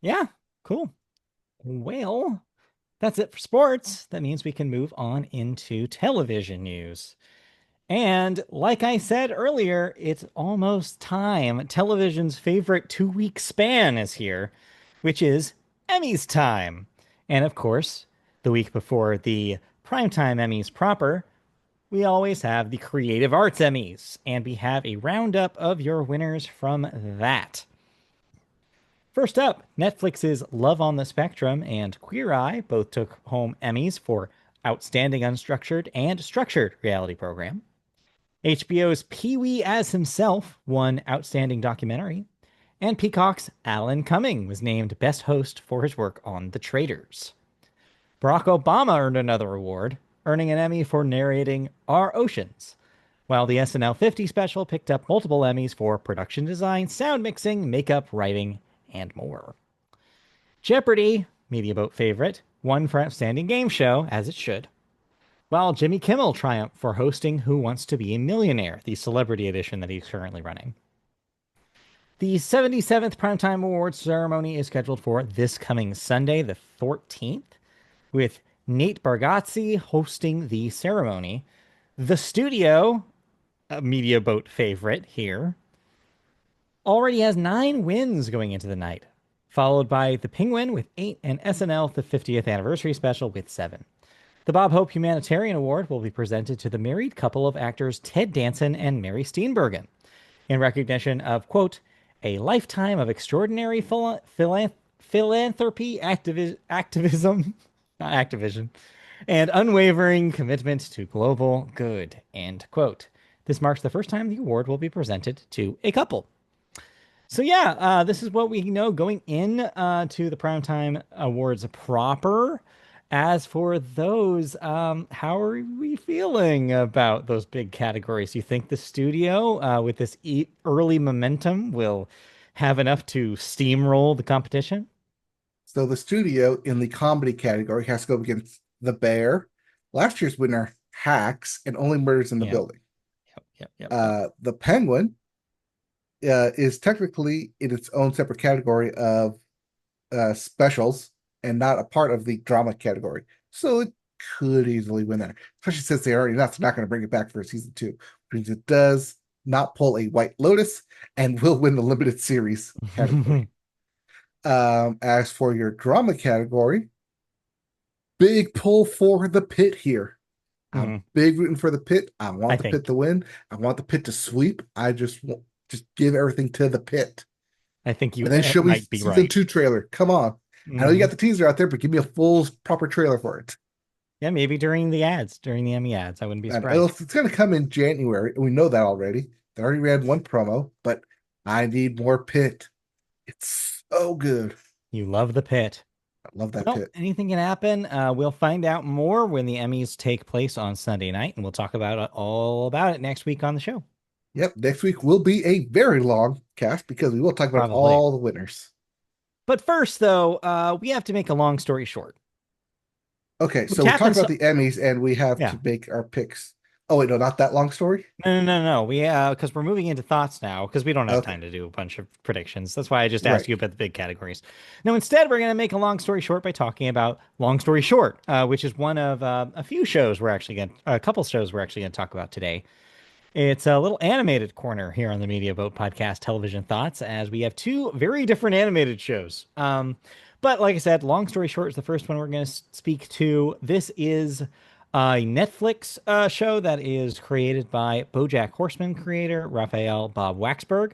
Yeah, cool. Well, that's it for sports. That means we can move on into television news. And like I said earlier, it's almost time. Television's favorite 2 week span is here, which is Emmys time. And of course, the week before the Primetime Emmys proper, we always have the Creative Arts Emmys. And we have a roundup of your winners from that. First up, Netflix's Love on the Spectrum and Queer Eye both took home Emmys for Outstanding Unstructured and Structured Reality Program. HBO's Pee Wee as Himself won Outstanding Documentary, and Peacock's Alan Cumming was named Best Host for his work on The Traitors. Barack Obama earned another award, earning an Emmy for narrating Our Oceans, while the SNL 50 special picked up multiple Emmys for production design, sound mixing, makeup, writing, and more. Jeopardy! Media Boat favorite, won for Outstanding Game Show, as it should. while Jimmy Kimmel triumphed for hosting Who Wants to Be a Millionaire, the celebrity edition that he's currently running. The 77th Primetime Awards ceremony is scheduled for this coming Sunday, the 14th, with Nate Bargatze hosting the ceremony. The studio, a media boat favorite here, already has 9 wins going into the night, followed by The Penguin with 8 and SNL, the 50th anniversary special, with 7. The Bob Hope Humanitarian Award will be presented to the married couple of actors Ted Danson and Mary Steenburgen in recognition of, quote, a lifetime of extraordinary philanthropy, activism, not Activision, and unwavering commitment to global good, end quote. This marks the first time the award will be presented to a couple. So yeah, this is what we know going in to the Primetime Awards proper. As for those, how are we feeling about those big categories? Do you think the studio, with this early momentum, will have enough to steamroll the competition? So the studio in the comedy category has to go against The Bear, last year's winner, Hacks, and Only Murders in the Yep, Building. yep. The Penguin is technically in its own separate category of specials and not a part of the drama category. So it could easily win there, especially since they already not going to bring it back for season 2, which means it does not pull a White Lotus and will win the limited series category. As for your drama category, big pull for the Pit here. I'm big rooting for the Pit. I want the Pit to win. I want the Pit to sweep. I just want just give everything to the Pit. I think you and then show me might be season right. 2 trailer. Come on. I know you got the teaser out there, but give me a full proper trailer for it. Yeah, maybe during the Emmy ads. I wouldn't be surprised. It's going to come in January. We know that already. They already ran one promo, but I need more Pit. It's so good. You love the Pit. I love that Pit. Anything can happen. We'll find out more when the Emmys take place on Sunday night, and we'll talk about all about it next week on the show. Yep, next week will be a very long cast because we will talk about all the winners. But first, though, we have to make a long story short. Okay, so we talked about the Emmys, and we have to make our picks. Oh, wait, no, not that long story? No. We because we're moving into thoughts now because we don't have time to do a bunch of predictions. That's why I just asked you about the big categories. Now, instead, we're going to make a long story short by talking about Long Story Short, which is one of a couple shows we're actually going to talk about today. It's a little animated corner here on the Media Boat Podcast Television Thoughts, as we have 2 very different animated shows. But like I said, Long Story Short is the first one we're going to speak to. This is a Netflix show that is created by BoJack Horseman creator Raphael Bob Waxberg.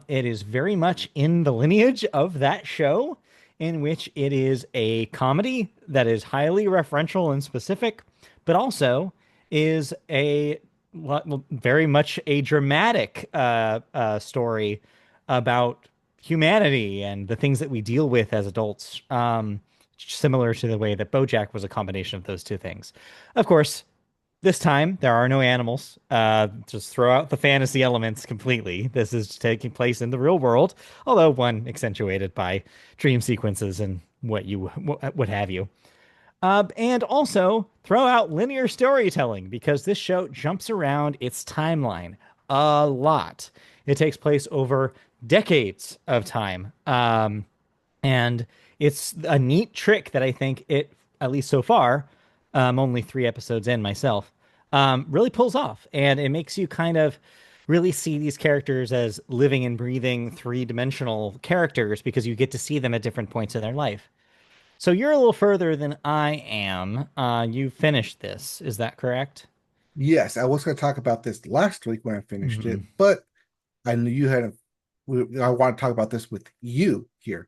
It is very much in the lineage of that show, in which it is a comedy that is highly referential and specific, but also is very much a dramatic story about humanity and the things that we deal with as adults. Similar to the way that BoJack was a combination of those 2 things. Of course, this time there are no animals. Just throw out the fantasy elements completely. This is taking place in the real world, although one accentuated by dream sequences and what have you. And also throw out linear storytelling because this show jumps around its timeline a lot. It takes place over decades of time. And it's a neat trick that I think it, at least so far, only 3 episodes in myself, really pulls off. And it makes you kind of really see these characters as living and breathing 3-dimensional characters because you get to see them at different points in their life. So you're a little further than I am. You finished this. Is that correct? Yes, I was going to talk about this last week when I finished it, but I knew you had I want to talk about this with you here.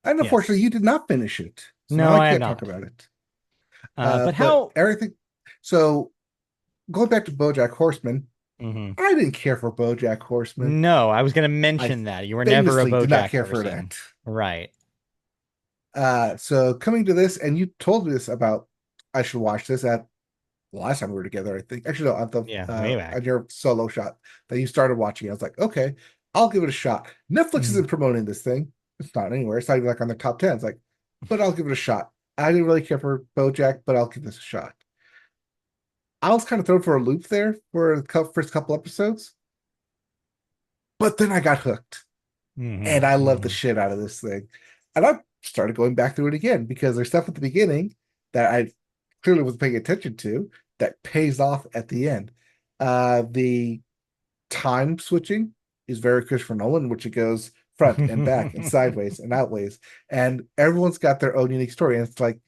And unfortunately, you did not finish it. So no, I can't talk about it. But how everything. So going back to BoJack Horseman, I didn't care for BoJack Horseman. No, I was going to mention that you were never a BoJack did not care person. for that. Right. So coming to this, and you told me this about I should watch this at the last time we were together, I think. Actually, no, at the way back. On your solo shot that you started watching. I was like, okay, I'll give it a shot. Netflix isn't promoting this thing. It's not anywhere. It's not even like on the top 10. It's like, but I'll give it a shot. I didn't really care for BoJack, but I'll give this a shot. I was kind of thrown for a loop there for the first couple episodes, but then I got hooked and Hmm. I love the Hmm. shit out of this thing. And I started going back through it again because there's stuff at the beginning that I clearly wasn't paying attention to that pays off at the end. The time switching is very Christopher Nolan, which it goes front and back and sideways and outways. And everyone's got their own unique story. And it's like,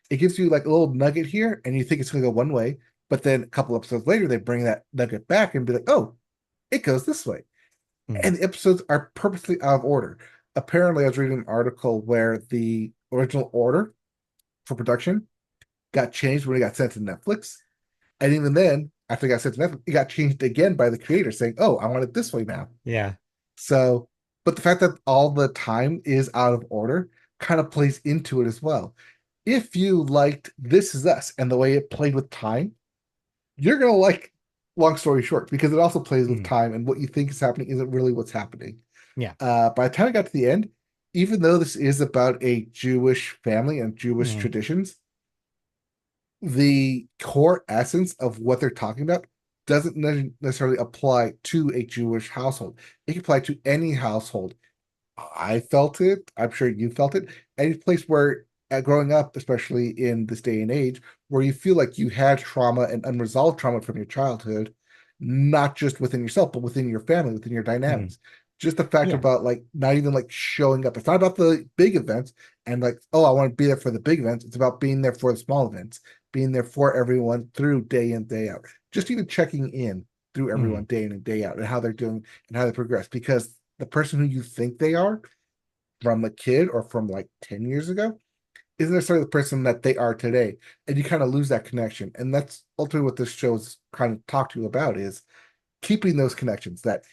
it gives you like a little nugget here, and you think it's going to go one way. But then a couple episodes later, they bring that nugget back and be like, oh, it goes this way. Hmm. And the episodes are purposely out of order. Apparently, I was reading an article where the original order for production got changed when it got sent to Netflix. And even then, after it got sent to Netflix, it got changed again by the creator saying, oh, I want it this way now. Yeah. So, but the fact that all the time is out of order kind of plays into it as well. If you liked This Is Us and the way it played with time, you're gonna like Long Story Short because it also plays with Hmm. time and what you think is happening isn't really what's happening. Yeah. By the time I got to the end, even though this is about a Jewish family and Jewish Hmm. traditions, the core essence of what they're talking about doesn't necessarily apply to a Jewish household. It can apply to any household. I felt it. I'm sure you felt it. Any place where, growing up, especially in this day and age, where you feel like you had trauma and unresolved trauma from your childhood, not just within yourself, but within your family, within your Hmm. dynamics. Just the fact Yeah. about like not even like showing up. It's not about the big events and like, oh, I want to be there for the big events. It's about being there for the small events, being there for everyone through day in, day out. Just even checking in through Hmm. everyone day in and day out and how they're doing and how they progress. Because the person who you think they are from a kid or from like 10 years ago isn't necessarily the person that they are today. And you kind of lose that connection. And that's ultimately what this show's kind of talk to you about is keeping those connections that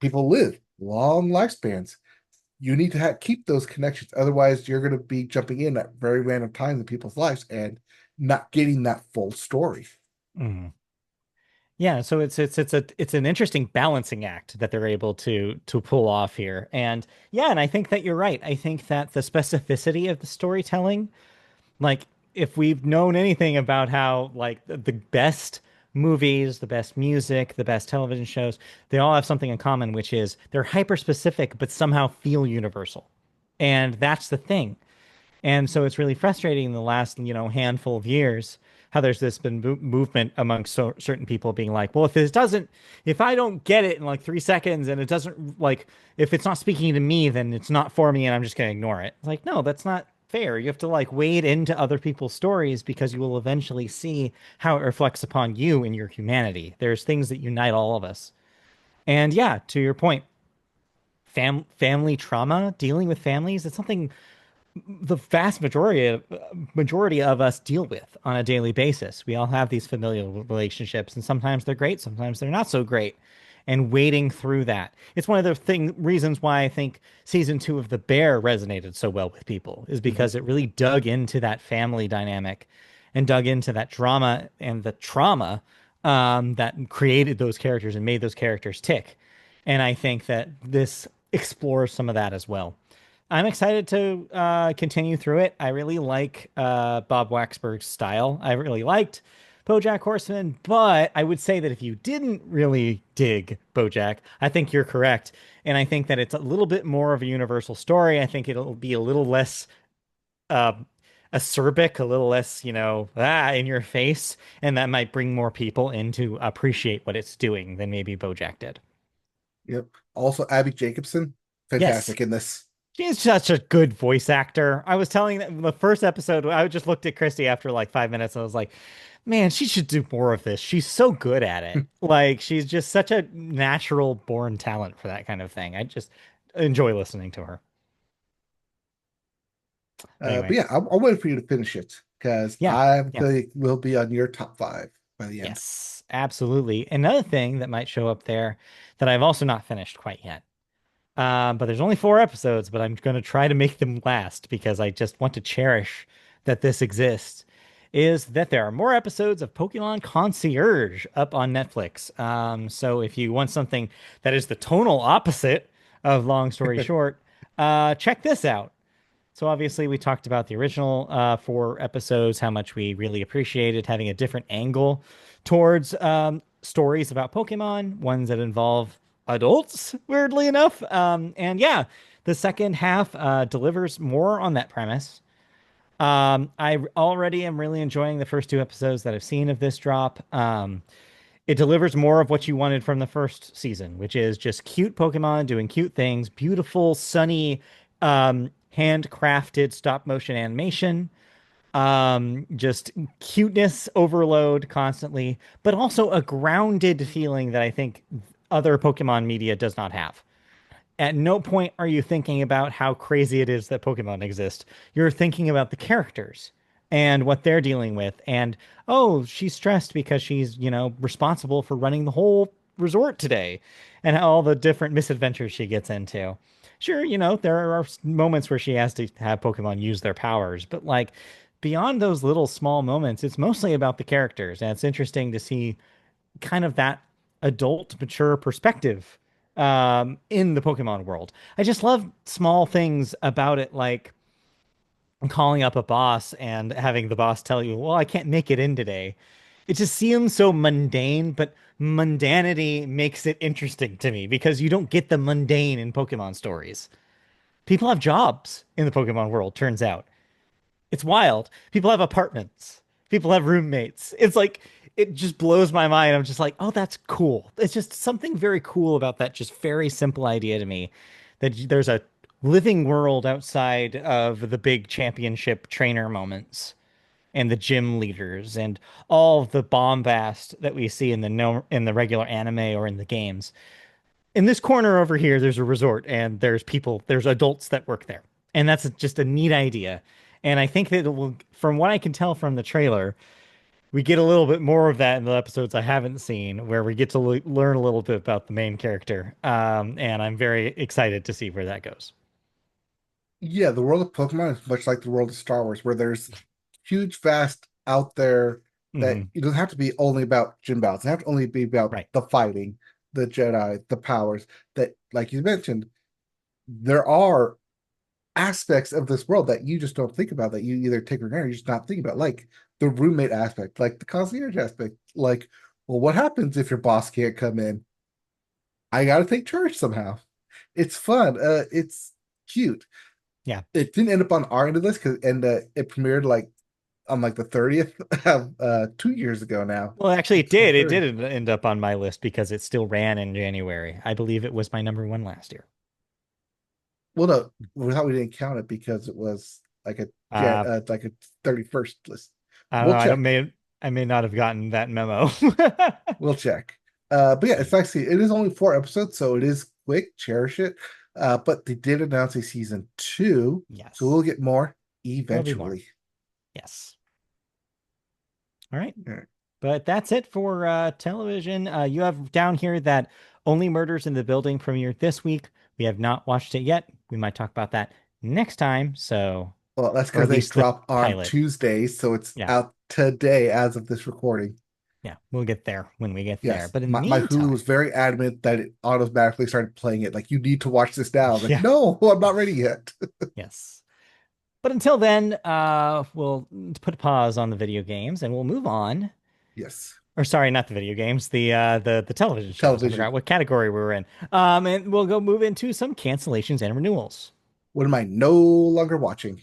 people live long lifespans. You need to keep those connections. Otherwise, you're going to be jumping in at very random times in people's lives and not getting that full story. Hmm. Yeah, so it's an interesting balancing act that they're able to pull off here. And yeah, and I think that you're right. I think that the specificity of the storytelling, like if we've known anything about how like the best movies, the best music, the best television shows, they all have something in common, which is they're hyper specific but somehow feel universal. And that's the thing. And so it's really frustrating in the last, handful of years how there's this been movement amongst certain people being like, well, if I don't get it in like 3 seconds and it doesn't like, if it's not speaking to me, then it's not for me and I'm just going to ignore it. It's like, no, that's not fair. You have to like wade into other people's stories because you will eventually see how it reflects upon you and your humanity. There's things that unite all of us. And yeah, to your point, family trauma, dealing with families, it's something the vast majority of us deal with on a daily basis. We all have these familial relationships, and sometimes they're great, sometimes they're not so great. And wading through that, it's one of the reasons why I think season 2 of The Bear resonated so well with people, is Mhm. because it really dug into that family dynamic and dug into that drama and the trauma that created those characters and made those characters tick. And I think that this explores some of that as well. I'm excited to continue through it. I really like Bob Waxberg's style. I really liked BoJack Horseman, but I would say that if you didn't really dig BoJack, I think you're correct, and I think that it's a little bit more of a universal story. I think it'll be a little less uh, acerbic, a little less, in your face, and that might bring more people in to appreciate what it's doing than maybe BoJack did. Yep. Also, Abby Jacobson, Yes. fantastic in this. She's such a good voice actor. I was telling that the first episode, I just looked at Christy after like 5 minutes and I was like, man, she should do more of this. She's so good at it. Like, she's just such a natural born talent for that kind of thing. I just enjoy listening to her. But But anyway, yeah, I'm waiting for you to finish it because yeah, I'm yeah, feeling it will be on your top five by the end. yes, absolutely. Another thing that might show up there that I've also not finished quite yet. But there's only 4 episodes, but I'm going to try to make them last because I just want to cherish that this exists. Is that there are more episodes of Pokemon Concierge up on Netflix. So if you want something that is the tonal opposite of Long Story Short, check this out. So obviously we talked about the original 4 episodes, how much we really appreciated having a different angle towards stories about Pokemon, ones that involve adults, weirdly enough. And yeah, the second half delivers more on that premise. I already am really enjoying the first two episodes that I've seen of this drop. It delivers more of what you wanted from the first season, which is just cute Pokemon doing cute things, beautiful, sunny, handcrafted stop motion animation, just cuteness overload constantly, but also a grounded feeling that I think other Pokemon media does not have. At no point are you thinking about how crazy it is that Pokemon exist. You're thinking about the characters and what they're dealing with. And, oh, she's stressed because she's, responsible for running the whole resort today and all the different misadventures she gets into. Sure, there are moments where she has to have Pokemon use their powers, but like beyond those little small moments, it's mostly about the characters. And it's interesting to see kind of that adult, mature perspective in the Pokemon world. I just love small things about it, like calling up a boss and having the boss tell you, "Well, I can't make it in today." It just seems so mundane, but mundanity makes it interesting to me because you don't get the mundane in Pokemon stories. People have jobs in the Pokemon world, turns out. It's wild. People have apartments. People have roommates. It's like it just blows my mind. I'm just like, oh, that's cool. It's just something very cool about that just very simple idea to me that there's a living world outside of the big championship trainer moments and the gym leaders and all of the bombast that we see in the no in the regular anime or in the games. In this corner over here, there's a resort and there's people, there's adults that work there. And that's just a neat idea. And I think that it will, from what I can tell from the trailer, we get a little bit more of that in the episodes I haven't seen, where we get to learn a little bit about the main character. And I'm very excited to see where that goes. Yeah, the world of Pokemon is much like the world of Star Wars, where there's huge, vast out there that Hmm. it doesn't have to be only about gym battles. It doesn't have to only be about Right. the fighting, the Jedi, the powers. That, like you mentioned, there are aspects of this world that you just don't think about, that you either take for granted or you just not think about, like the roommate aspect, like the concierge aspect. Like, well, what happens if your boss can't come in? I got to take charge somehow. It's fun. It's cute. Yeah. It didn't end up on our end of this because and it premiered like on like the 30th of 2 years ago now. Well, actually, it It's the did. It 30th. did end up on my list because it still ran in January. I believe it was my number one last year. Well, no, we thought we didn't count it because it was like a Uh, like a 31st list. I don't We'll know. check. I may not have gotten that memo. We'll check. But yeah, it's actually it is only 4 episodes, so it is quick. Cherish it. But they did announce a season two, so Yes. we'll get more There'll be more. eventually. Yes. All right. Yeah. But that's it for television. You have down here that Only Murders in the Building premiered this week. We have not watched it yet. We might talk about that next time. So, Well, that's or because at they least the dropped on pilot. Tuesday, so it's Yeah. out today as of this recording. Yeah. We'll get there when we get there. Yes, But in the my Hulu meantime, was very adamant that it automatically started playing it. Like, you need to watch this now. I was like, yeah. no, I'm not ready yet. Yes. But until then, we'll put a pause on the video games and we'll move on. Yes, Or sorry, not the video games, the television shows. I television. forgot what category we were in. And we'll go move into some cancellations and renewals. What am I no longer watching?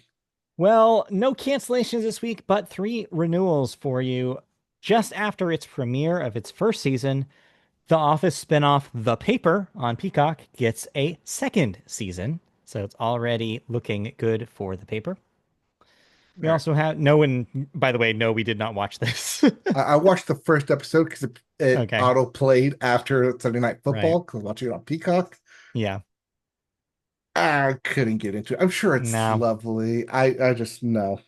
Well, no cancellations this week, but three renewals for you. Just after its premiere of its first season, The Office spinoff The Paper on Peacock gets a second season. So it's already looking good for The Paper. We All right. also have no one, by the way, no, we did not watch this. I watched the first episode because it Okay. auto played after Sunday Night Right. Football because I was watching it on Peacock. Yeah. I couldn't get into it. I'm sure it's No. lovely. I just no.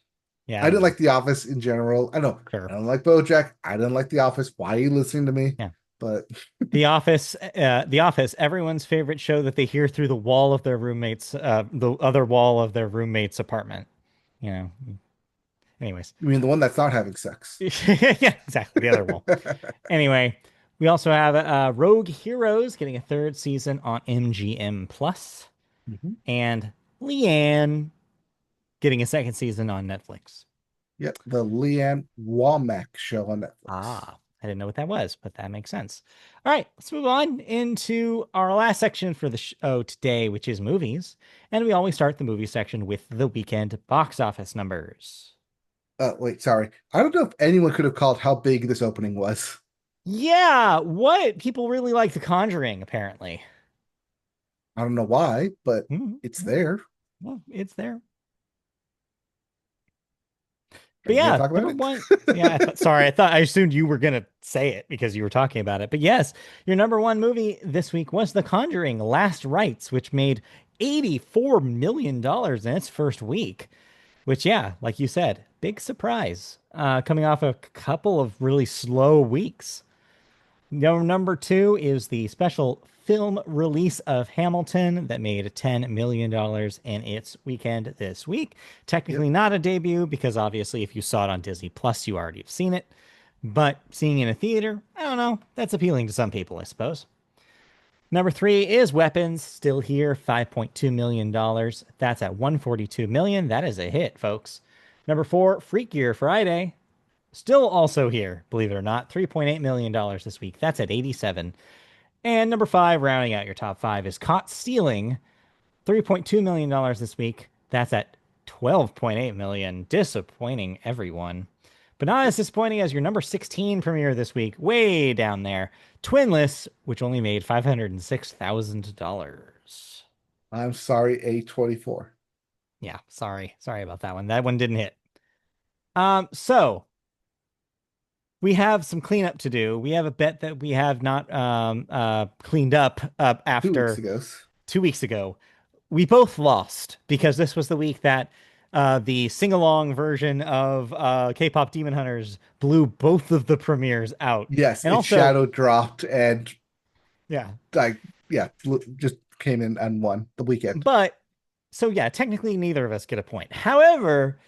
Yeah, I I don't didn't know. like The Office in general. I know I Sure. don't like BoJack. I didn't like The Office. Why are you listening to me? Yeah. But The Office, everyone's favorite show that they hear through the wall of their roommate's, the other wall of their roommate's apartment. You know. Anyways. I mean the one that's not having sex. Yeah, exactly. The other wall. Anyway, we also have Rogue Heroes getting a third season on MGM Plus, Mhm. and Leanne getting a second season on Netflix. Yep, the Leanne Womack show on Netflix. Ah. I didn't know what that was, but that makes sense. All right, let's move on into our last section for the show today, which is movies. And we always start the movie section with the weekend box office numbers. Wait, sorry. I don't know if anyone could have called how big this opening was. Yeah, what? People really like The Conjuring, apparently. I don't know why, but Mhm. it's there. Well, it's there. Are But you going to yeah, talk about number it? one. Yeah, sorry, I assumed you were gonna say it because you were talking about it. But yes, your number one movie this week was The Conjuring: Last Rites, which made $84 million in its first week. Which, yeah, like you said, big surprise. Coming off a couple of really slow weeks. Number two is the special film release of Hamilton that made $10 million in its weekend this week. Yep. Technically not a debut because obviously if you saw it on Disney Plus, you already have seen it. But seeing it in a theater, I don't know, that's appealing to some people, I suppose. Number three is Weapons, still here, $5.2 million. That's at 142 million. That is a hit, folks. Number four, Freakier Friday, still also here, believe it or not, $3.8 million this week. That's at 87. And number five, rounding out your top five, is Caught Stealing, $3.2 million this week. That's at 12.8 million. Disappointing everyone. But not as disappointing as your number 16 premiere this week, way down there. Twinless, which only made $506,000. I'm sorry, A24. Yeah, sorry. Sorry about that one. That one didn't hit. So we have some cleanup to do. We have a bet that we have not cleaned up 2 weeks after ago. 2 weeks ago. We both lost because this was the week that the sing-along version of K-pop Demon Hunters blew both of the premieres out. Yes, And its also, shadow dropped and yeah, like yeah, just came in and won the weekend. but so yeah, technically neither of us get a point. However,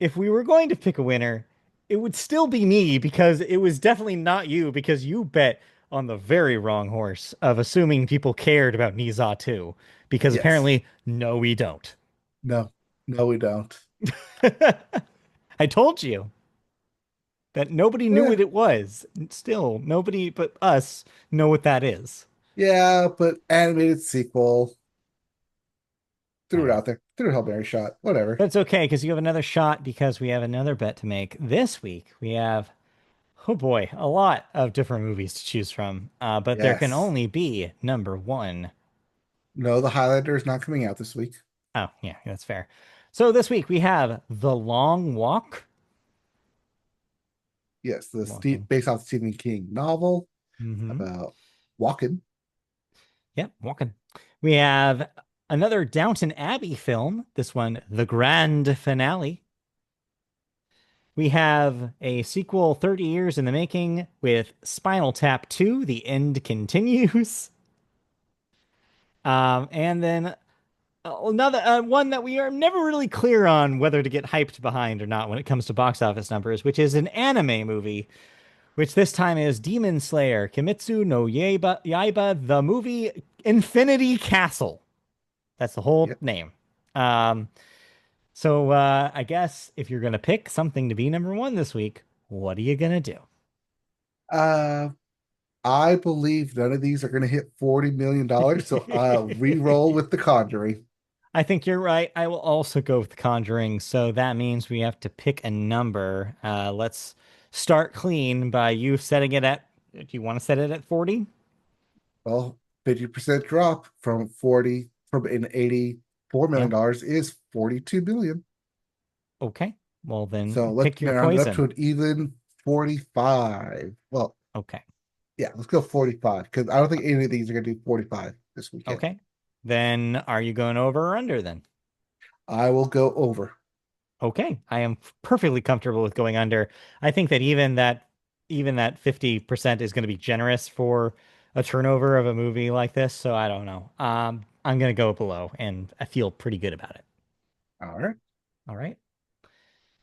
if we were going to pick a winner, it would still be me because it was definitely not you because you bet on the very wrong horse of assuming people cared about Niza too. Because Yes. apparently, no, we don't. No, no, we don't. I told you that nobody knew Yeah, what it was. Still, nobody but us know what that is. yeah, but animated sequel. I Threw it know. out there. Threw a Hail Mary shot. Whatever. But it's okay because you have another shot because we have another bet to make. This week, we have, oh boy, a lot of different movies to choose from. But there can Yes. only be number one. No, the Highlander is not coming out this week. Oh, yeah, that's fair. So this week we have The Long Walk. Yes, Walking. based off the Stephen King novel Mm-hmm. about walking. Yep, walking. We have another Downton Abbey film. This one, The Grand Finale. We have a sequel 30 years in the making with Spinal Tap 2, The End Continues. And then another one that we are never really clear on whether to get hyped behind or not when it comes to box office numbers, which is an anime movie, which this time is Demon Slayer, Kimetsu no Yaiba, the movie Infinity Castle. That's the whole Yep. name. Um, so I guess if you're gonna pick something to be number one this week, what are you gonna do? Uh, I believe none of these are going to hit $40 million. So re-roll with The Conjuring. I think you're right. I will also go with The Conjuring. So that means we have to pick a number. Let's start clean by you setting it at. Do you want to set it at 40? Well, 50% drop from 40 from an $84 Yeah. million dollars is 42 billion. Okay. Well, So then let's pick your round it up to poison. an even 45. Well, Okay. yeah, let's go 45 because I don't think any of these are going to do 45 this weekend. Okay. Then are you going over or under then? I will go over. Okay. I am perfectly comfortable with going under. I think that even that 50% is going to be generous for a turnover of a movie like this. So I don't know. I'm going to go below and I feel pretty good about it. All right. All right.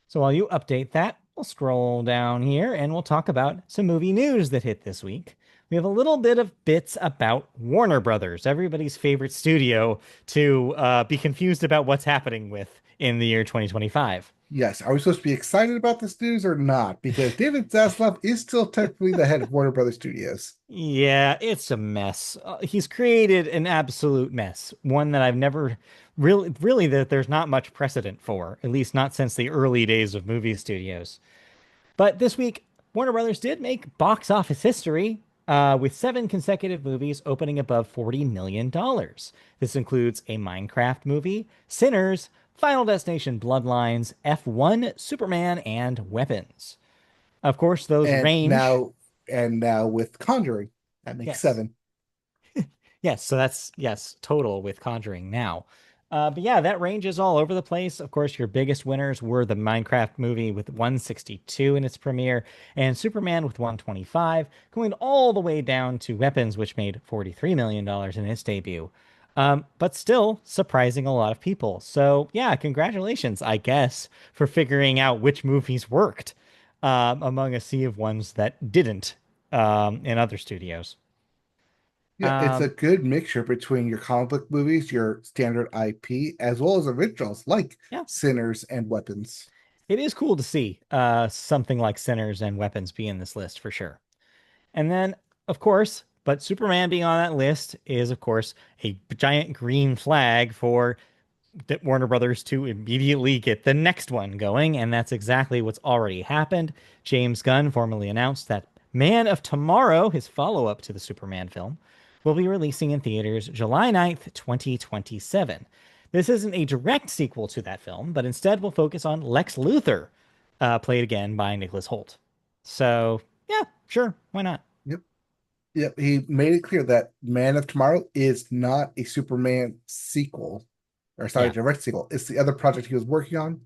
So while you update that, we'll scroll down here and we'll talk about some movie news that hit this week. We have a little bit of bits about Warner Brothers, everybody's favorite studio to be confused about what's happening with in the year 2025. Yes. Are we supposed to be excited about this news or not? Because David Zaslav is still technically the head of Warner Brothers Studios. Yeah, it's a mess. He's created an absolute mess, one that I've never really that there's not much precedent for, at least not since the early days of movie studios. But this week, Warner Brothers did make box office history with 7 consecutive movies opening above $40 million. This includes a Minecraft movie, Sinners, Final Destination Bloodlines, F1, Superman, and Weapons. Of course, those And range. now with Conjuring, that makes Yes. 7. Yes, so that's yes, total with Conjuring now. But yeah, that range is all over the place. Of course, your biggest winners were the Minecraft movie with 162 in its premiere, and Superman with 125, going all the way down to Weapons, which made $43 million in its debut. But still surprising a lot of people. So yeah, congratulations, I guess, for figuring out which movies worked among a sea of ones that didn't in other studios. Yeah, it's a Um, good mixture between your comic book movies, your standard IP, as well as originals like yeah. Sinners and Weapons. It is cool to see something like Sinners and Weapons be in this list for sure. And then, of course, but Superman being on that list is, of course, a giant green flag for Warner Brothers to immediately get the next one going. And that's exactly what's already happened. James Gunn formally announced that Man of Tomorrow, his follow up to the Superman film, will be releasing in theaters July 9th, 2027. This isn't a direct sequel to that film, but instead will focus on Lex Luthor, played again by Nicholas Hoult. So, yeah, sure, why not? Yep. Yep. He made it clear that Man of Tomorrow is not a Superman sequel, or sorry, Yeah, direct sequel. It's the other project he was working on.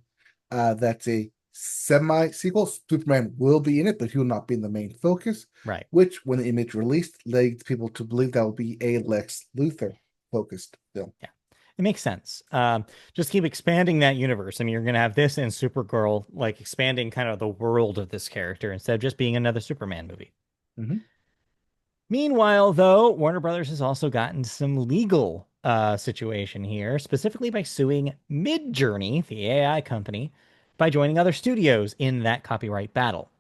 That's a semi sequel. Superman will be in it, but he will not be in the main focus, right. which, when the image released, led people to believe that will be a Lex Luthor focused film. Yeah, it makes sense. Just keep expanding that universe. I mean, you're going to have this and Supergirl, like expanding kind of the world of this character instead of just being another Superman movie. Mhm. Meanwhile, though, Warner Brothers has also gotten some legal situation here, specifically by suing Midjourney, the AI company, by joining other studios in that copyright battle.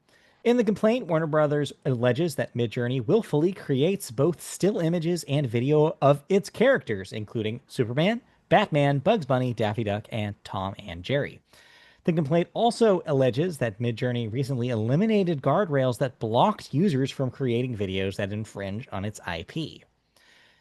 In the complaint, Warner Brothers alleges that Midjourney willfully creates both still images and video of its characters, including Superman, Batman, Bugs Bunny, Daffy Duck, and Tom and Jerry. The complaint also alleges that Midjourney recently eliminated guardrails that blocked users from creating videos that infringe on its IP.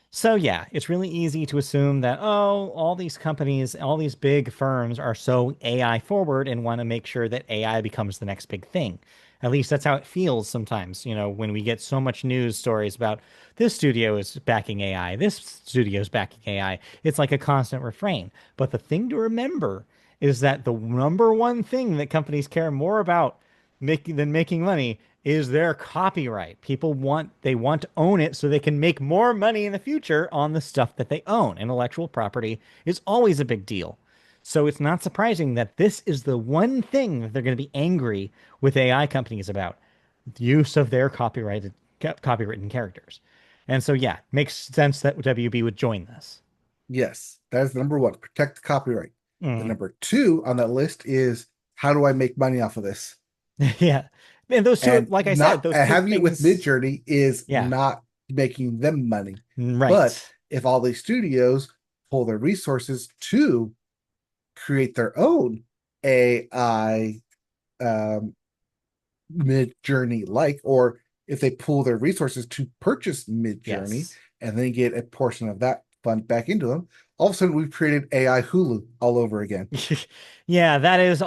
So yeah, it's really easy to assume that, oh, all these companies, all these big firms are so AI forward and want to make sure that AI becomes the next big thing. At least that's how it feels sometimes, when we get so much news stories about this studio is backing AI, this studio is backing AI. It's like a constant refrain. But the thing to remember is that the number one thing that companies care more about making money is their copyright. They want to own it so they can make more money in the future on the stuff that they own. Intellectual property is always a big deal. So it's not surprising that this is the one thing that they're going to be angry with AI companies about, the use of their copywritten characters. And so yeah, makes sense that WB would join this. Yes, that is number one. Protect the copyright. The Mm. number two on that list is how do I make money off of this? Yeah. And those two, And like I said, not those two having it with things, Midjourney is yeah, not making them money. But right. if all these studios pull their resources to create their own AI Midjourney like, or if they pool their resources to purchase Midjourney Yes. and then get a portion of that fund back into them, all of a sudden we've created AI Hulu all over again. Yeah, that is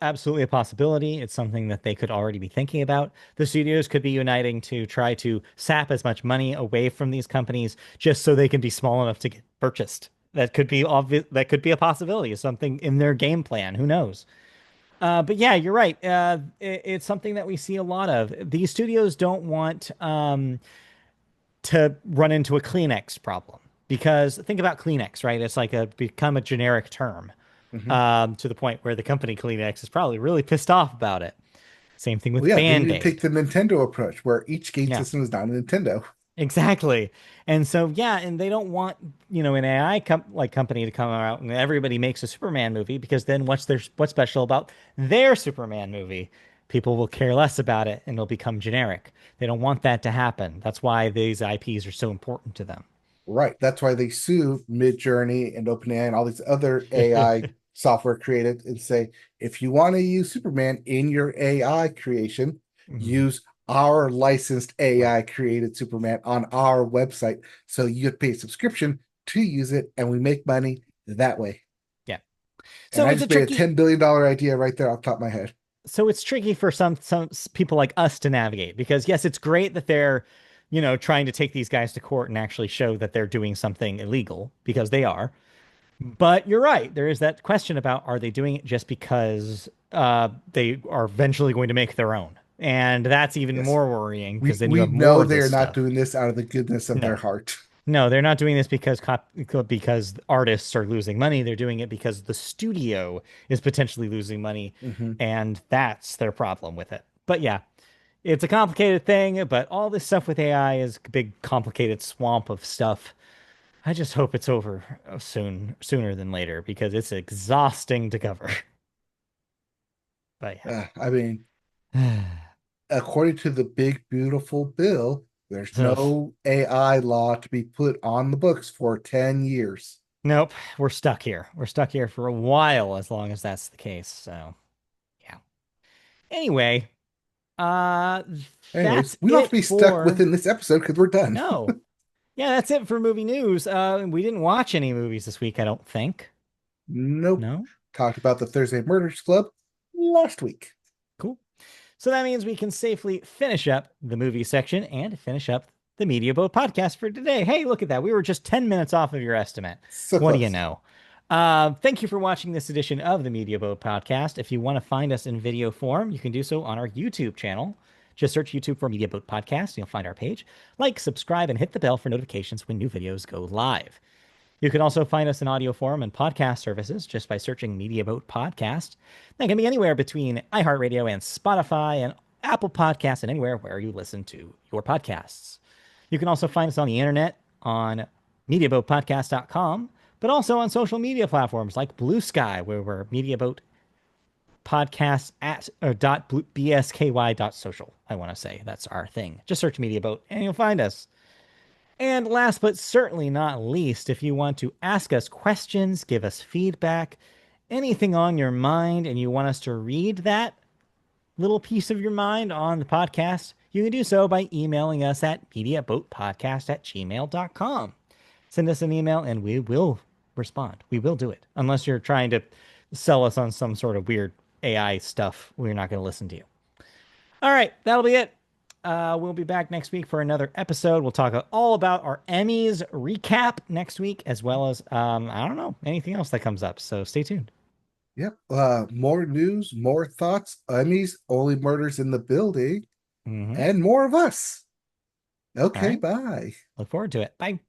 absolutely a possibility. It's something that they could already be thinking about. The studios could be uniting to try to sap as much money away from these companies just so they can be small enough to get purchased. That could be obvious. That could be a possibility. Something in their game plan. Who knows? But yeah, you're right. It's something that we see a lot of. These studios don't want to run into a Kleenex problem because think about Kleenex, right? It's like a become a generic term Mhm. to the point where the company Kleenex is probably really pissed off about it. Same thing Well, with yeah, they need to take Band-Aid. the Nintendo approach where each game Yeah. system is not a Nintendo. Exactly. And so, yeah, and they don't want, an company to come out and everybody makes a Superman movie because then what's special about their Superman movie? People will care less about it and it'll become generic. They don't want that to happen. That's why these IPs are so important to them. Right. That's why they sue Midjourney and OpenAI and all these other AI software created and say, if you want to use Superman in your AI creation, Mhm. use our licensed Right. AI created Superman on our website. So you pay a subscription to use it and we make money that way. Yeah. And So I it's a just made a tricky $10 billion idea right there off the top of my head. so it's tricky for some people like us to navigate because yes, it's great that they're, trying to take these guys to court and actually show that they're doing something illegal because they are. But you're right. There is that question about are they doing it just because they are eventually going to make their own? And that's even Yes. more worrying because then you We have more know of they this are not stuff. doing this out of the goodness of their No, heart. no, they're not doing this because artists are losing money. They're doing it because the studio is potentially losing money, Mhm. and that's their problem with it. But yeah, it's a complicated thing, but all this stuff with AI is a big complicated swamp of stuff. I just hope it's over sooner than later, because it's exhausting to cover. But I mean, yeah. according to the big beautiful bill, there's Ugh. no AI law to be put on the books for 10 years. Nope, we're stuck here. We're stuck here for a while as long as that's the case. So, yeah. Anyway, uh Anyways, that's we don't have it to be stuck for within this episode because we're done. no. Yeah, that's it for movie news. We didn't watch any movies this week, I don't think. Nope. No? Talked about the Thursday Murders Club last week. Cool. So that means we can safely finish up the movie section and finish up the Media Boat podcast for today. Hey, look at that. We were just 10 minutes off of your estimate. So What do you close. know? Thank you for watching this edition of the Media Boat podcast. If you want to find us in video form, you can do so on our YouTube channel. Just search YouTube for Media Boat Podcast. You'll find our page. Like, subscribe, and hit the bell for notifications when new videos go live. You can also find us in audio form and podcast services just by searching Media Boat Podcast. That can be anywhere between iHeartRadio and Spotify and Apple Podcasts and anywhere where you listen to your podcasts. You can also find us on the internet on MediaBoatPodcast.com, but also on social media platforms like Blue Sky, where we're MediaBoat Podcasts at or .bsky.social. I want to say that's our thing. Just search MediaBoat and you'll find us. And last but certainly not least, if you want to ask us questions, give us feedback, anything on your mind, and you want us to read that little piece of your mind on the podcast, you can do so by emailing us at mediaboatpodcast@gmail.com. Send us an email and we will respond. We will do it. Unless you're trying to sell us on some sort of weird AI stuff, we're not going to listen to you. All right, that'll be it. We'll be back next week for another episode. We'll talk all about our Emmys recap next week, as well as I don't know, anything else that comes up. So stay tuned. Yep. More news, more thoughts, Emmys, only murders in the building, Hmm. and more of us. All Okay, right, bye. look forward to it. Bye.